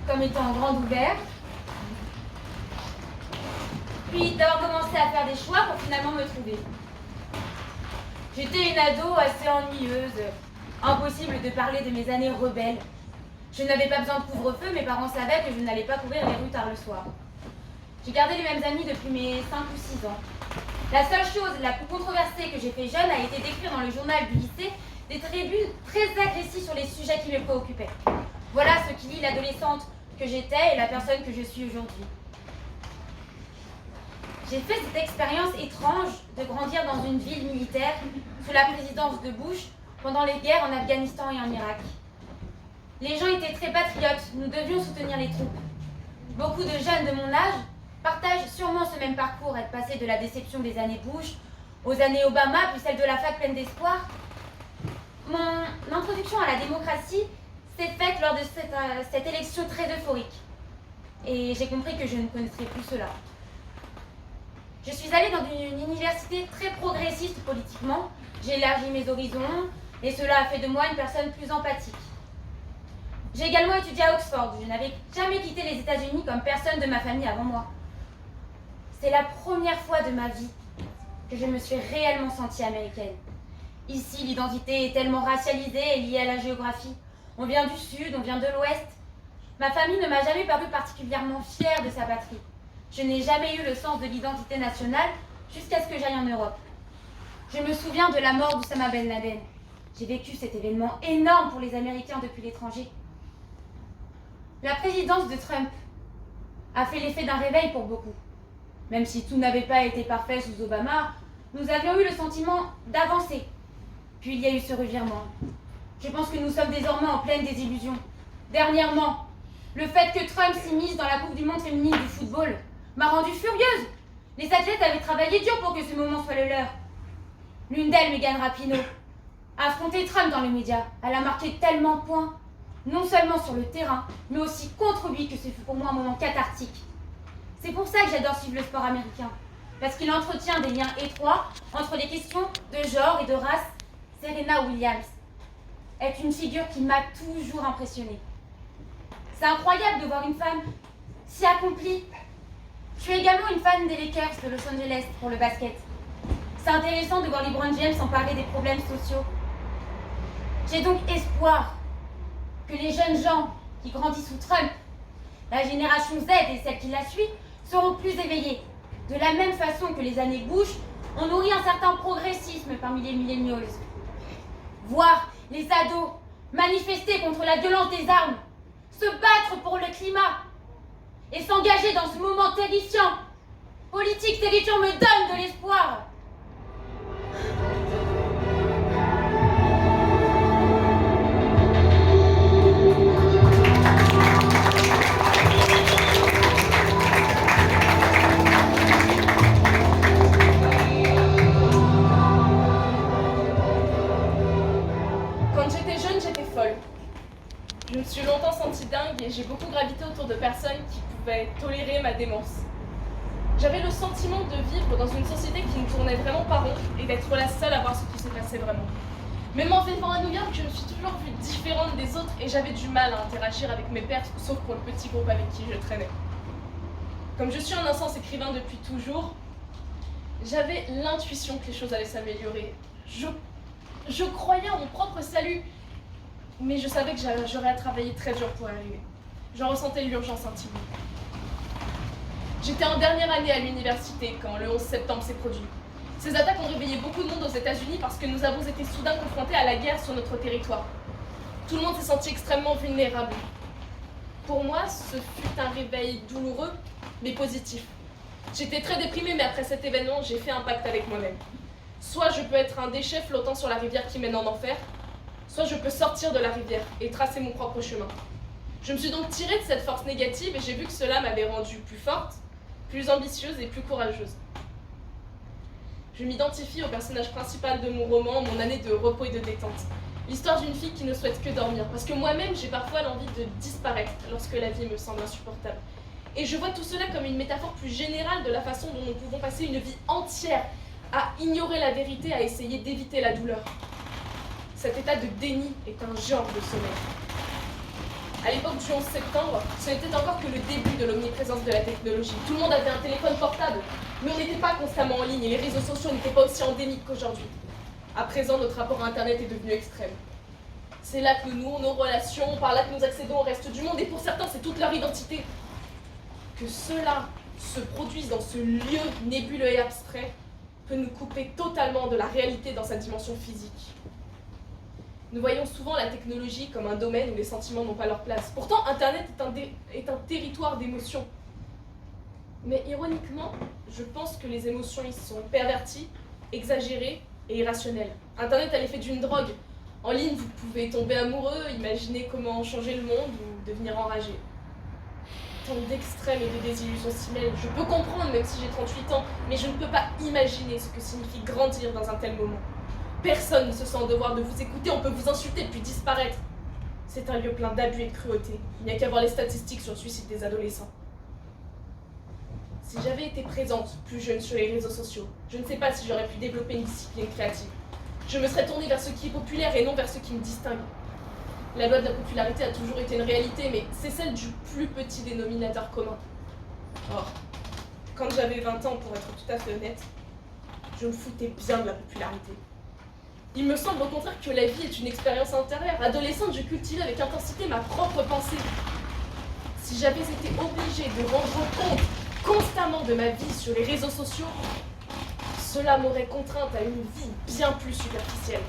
comme étant grand ouvert, puis d'avoir commencé à faire des choix pour finalement me trouver. J'étais une ado assez ennuyeuse, impossible de parler de mes années rebelles. Je n'avais pas besoin de couvre-feu, mes parents savaient que je n'allais pas courir les rues tard le soir. J'ai gardé les mêmes amis depuis mes 5 ou 6 ans. La seule chose la plus controversée que j'ai fait jeune a été d'écrire dans le journal du lycée des tribunes très agressives sur les sujets qui me préoccupaient. Voilà ce qui lie l'adolescente que j'étais et la personne que je suis aujourd'hui. J'ai fait cette expérience étrange de grandir dans une ville militaire sous la présidence de Bush pendant les guerres en Afghanistan et en Irak. Les gens étaient très patriotes, nous devions soutenir les troupes. Beaucoup de jeunes de mon âge partagent sûrement ce même parcours, être passé de la déception des années Bush aux années Obama, puis celle de la fac pleine d'espoir. Mon introduction à la démocratie s'est faite lors de cette élection très euphorique. Et j'ai compris que je ne connaîtrais plus cela. Je suis allée dans une université très progressiste politiquement. J'ai élargi mes horizons et cela a fait de moi une personne plus empathique. J'ai également étudié à Oxford. Je n'avais jamais quitté les États-Unis comme personne de ma famille avant moi. C'est la première fois de ma vie que je me suis réellement sentie américaine. Ici, l'identité est tellement racialisée et liée à la géographie. On vient du sud, on vient de l'ouest. Ma famille ne m'a jamais paru particulièrement fière de sa patrie. Je n'ai jamais eu le sens de l'identité nationale jusqu'à ce que j'aille en Europe. Je me souviens de la mort d'Oussama Ben Laden. J'ai vécu cet événement énorme pour les Américains depuis l'étranger. La présidence de Trump a fait l'effet d'un réveil pour beaucoup. Même si tout n'avait pas été parfait sous Obama, nous avions eu le sentiment d'avancer. Puis il y a eu ce revirement. Je pense que nous sommes désormais en pleine désillusion. Dernièrement, le fait que Trump s'immisce dans la Coupe du Monde féminine du football m'a rendue furieuse. Les athlètes avaient travaillé dur pour que ce moment soit le leur. L'une d'elles, Megan Rapinoe, a affronté Trump dans les médias. Elle a marqué tellement de points, non seulement sur le terrain, mais aussi contre lui, que ce fut pour moi un moment cathartique. C'est pour ça que j'adore suivre le sport américain, parce qu'il entretient des liens étroits entre les questions de genre et de race. Serena Williams est une figure qui m'a toujours impressionnée. C'est incroyable de voir une femme si accomplie. Je suis également une fan des Lakers de Los Angeles pour le basket. C'est intéressant de voir LeBron James s'emparer des problèmes sociaux. J'ai donc espoir que les jeunes gens qui grandissent sous Trump, la génération Z et celle qui la suit, seront plus éveillés. De la même façon que les années Bush ont nourri un certain progressisme parmi les millennials. Voir les ados manifester contre la violence des armes, se battre pour le climat et s'engager dans ce moment terrifiant, politique terrifiant, me donne de l'espoir. Je me suis longtemps sentie dingue et j'ai beaucoup gravité autour de personnes qui pouvaient tolérer ma démence. J'avais le sentiment de vivre dans une société qui ne tournait vraiment pas rond et d'être la seule à voir ce qui se passait vraiment. Même en vivant à New York, je me suis toujours vue différente des autres et j'avais du mal à interagir avec mes pairs, sauf pour le petit groupe avec qui je traînais. Comme je suis un insensé écrivain depuis toujours, j'avais l'intuition que les choses allaient s'améliorer. Je croyais en mon propre salut. Mais je savais que j'aurais à travailler très dur pour y arriver. J'en ressentais l'urgence intime. J'étais en dernière année à l'université quand le 11 septembre s'est produit. Ces attaques ont réveillé beaucoup de monde aux États-Unis parce que nous avons été soudain confrontés à la guerre sur notre territoire. Tout le monde s'est senti extrêmement vulnérable. Pour moi, ce fut un réveil douloureux, mais positif. J'étais très déprimée, mais après cet événement, j'ai fait un pacte avec moi-même. Soit je peux être un déchet flottant sur la rivière qui mène en enfer, soit je peux sortir de la rivière et tracer mon propre chemin. Je me suis donc tirée de cette force négative et j'ai vu que cela m'avait rendue plus forte, plus ambitieuse et plus courageuse. Je m'identifie au personnage principal de mon roman, Mon année de repos et de détente. L'histoire d'une fille qui ne souhaite que dormir, parce que moi-même j'ai parfois l'envie de disparaître lorsque la vie me semble insupportable. Et je vois tout cela comme une métaphore plus générale de la façon dont nous pouvons passer une vie entière à ignorer la vérité, à essayer d'éviter la douleur. Cet état de déni est un genre de sommeil. À l'époque du 11 septembre, ce n'était encore que le début de l'omniprésence de la technologie. Tout le monde avait un téléphone portable, mais on n'était pas constamment en ligne et les réseaux sociaux n'étaient pas aussi endémiques qu'aujourd'hui. À présent, notre rapport à Internet est devenu extrême. C'est là que nous nouons nos relations, par là que nous accédons au reste du monde, et pour certains, c'est toute leur identité. que cela se produise dans ce lieu nébuleux et abstrait peut nous couper totalement de la réalité dans sa dimension physique. Nous voyons souvent la technologie comme un domaine où les sentiments n'ont pas leur place. Pourtant, Internet est un territoire d'émotions. Mais ironiquement, je pense que les émotions y sont perverties, exagérées et irrationnelles. Internet a l'effet d'une drogue. En ligne, vous pouvez tomber amoureux, imaginer comment changer le monde ou devenir enragé. Tant d'extrêmes et de désillusions s'y mêlent. Je peux comprendre, même si j'ai 38 ans, mais je ne peux pas imaginer ce que signifie grandir dans un tel moment. Personne ne se sent en devoir de vous écouter, on peut vous insulter puis disparaître. C'est un lieu plein d'abus et de cruauté. Il n'y a qu'à voir les statistiques sur le suicide des adolescents. Si j'avais été présente, plus jeune sur les réseaux sociaux, je ne sais pas si j'aurais pu développer une discipline créative. Je me serais tournée vers ce qui est populaire et non vers ce qui me distingue. La loi de la popularité a toujours été une réalité, mais c'est celle du plus petit dénominateur commun. Or, quand j'avais 20 ans, pour être tout à fait honnête, je me foutais bien de la popularité. Il me semble au contraire que la vie est une expérience intérieure. Adolescente, je cultivais avec intensité ma propre pensée. Si j'avais été obligée de rendre compte constamment de ma vie sur les réseaux sociaux, cela m'aurait contrainte à une vie bien plus superficielle.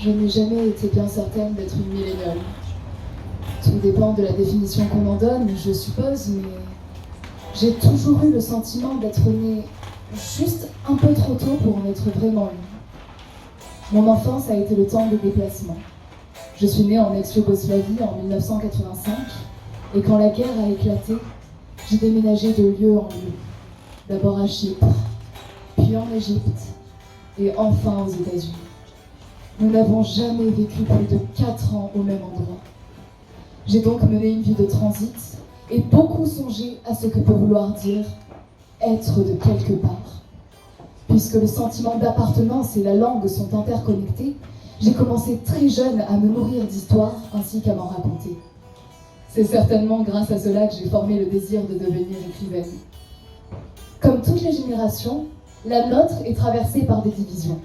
Je n'ai jamais été bien certaine d'être une milléniale. Tout dépend de la définition qu'on en donne, je suppose, mais j'ai toujours eu le sentiment d'être née juste un peu trop tôt pour en être vraiment une. Mon enfance a été le temps des déplacements. Je suis née en ex-Yougoslavie en 1985, et quand la guerre a éclaté, j'ai déménagé de lieu en lieu. D'abord à Chypre, puis en Égypte, et enfin aux États-Unis. Nous n'avons jamais vécu plus de 4 ans au même endroit. J'ai donc mené une vie de transit et beaucoup songé à ce que peut vouloir dire être de quelque part. Puisque le sentiment d'appartenance et la langue sont interconnectés, j'ai commencé très jeune à me nourrir d'histoires ainsi qu'à m'en raconter. C'est certainement grâce à cela que j'ai formé le désir de devenir écrivaine. Comme toutes les générations, la nôtre est traversée par des divisions.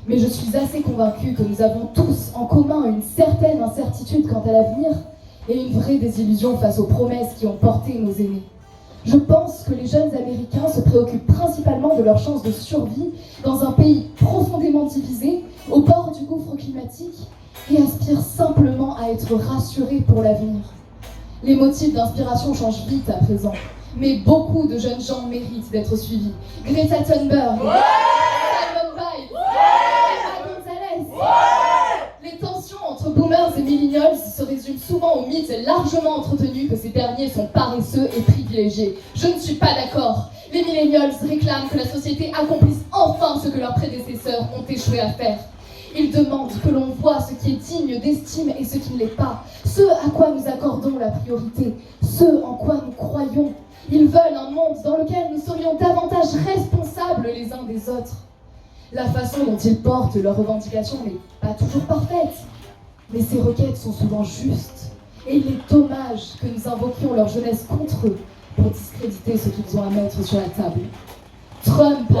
Mais je suis assez convaincue que nous avons tous en commun une certaine incertitude quant à l'avenir et une vraie désillusion face aux promesses qui ont porté nos aînés. Je pense que les jeunes Américains se préoccupent principalement de leurs chances de survie dans un pays profondément divisé, au bord du gouffre climatique, et aspirent simplement à être rassurés pour l'avenir. Les motifs d'inspiration changent vite à présent, mais beaucoup de jeunes gens méritent d'être suivis. Greta Thunberg, Simone Biles, Emma Gonzalez. Les tensions entre boomers et millennials se résument souvent au mythe largement entretenu que ces derniers sont paresseux et privilégiés. Je ne suis pas d'accord. Les millennials réclament que la société accomplisse enfin ce que leurs prédécesseurs ont échoué à faire. Ils demandent que l'on voit ce qui est digne d'estime et ce qui ne l'est pas, ce à quoi nous accordons la priorité, ce en quoi nous croyons. Ils veulent un monde dans lequel nous serions davantage responsables les uns des autres. La façon dont ils portent leurs revendications n'est pas toujours parfaite, mais ces requêtes sont souvent justes. Et il est dommage que nous invoquions leur jeunesse contre eux pour discréditer ce qu'ils ont à mettre sur la table. Trump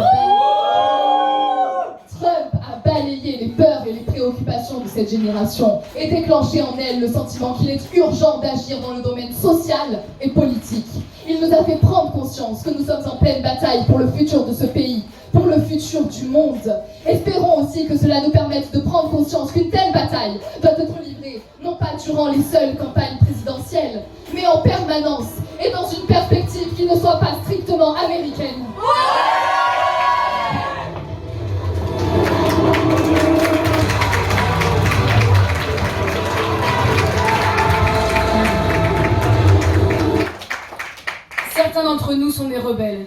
a balayé les peurs et les préoccupations de cette génération et déclenché en elle le sentiment qu'il est urgent d'agir dans le domaine social et politique. Il nous a fait prendre conscience que nous sommes en pleine bataille pour le futur de ce pays, pour le futur du monde. Espérons aussi que cela nous permette de prendre conscience qu'une telle bataille doit être livrée, non pas durant les seules campagnes présidentielles, mais en permanence et dans une perspective qui ne soit pas strictement américaine. Certains d'entre nous sont des rebelles.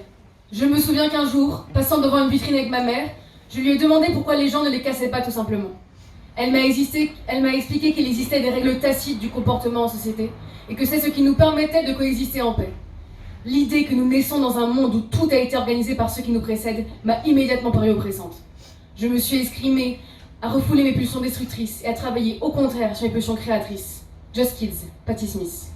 Je me souviens qu'un jour, passant devant une vitrine avec ma mère, je lui ai demandé pourquoi les gens ne les cassaient pas tout simplement. Elle m'a expliqué qu'il existait des règles tacites du comportement en société et que c'est ce qui nous permettait de coexister en paix. L'idée que nous naissons dans un monde où tout a été organisé par ceux qui nous précèdent m'a immédiatement paru oppressante. Je me suis escrimée à refouler mes pulsions destructrices et à travailler au contraire sur mes pulsions créatrices. Just Kids, Patti Smith.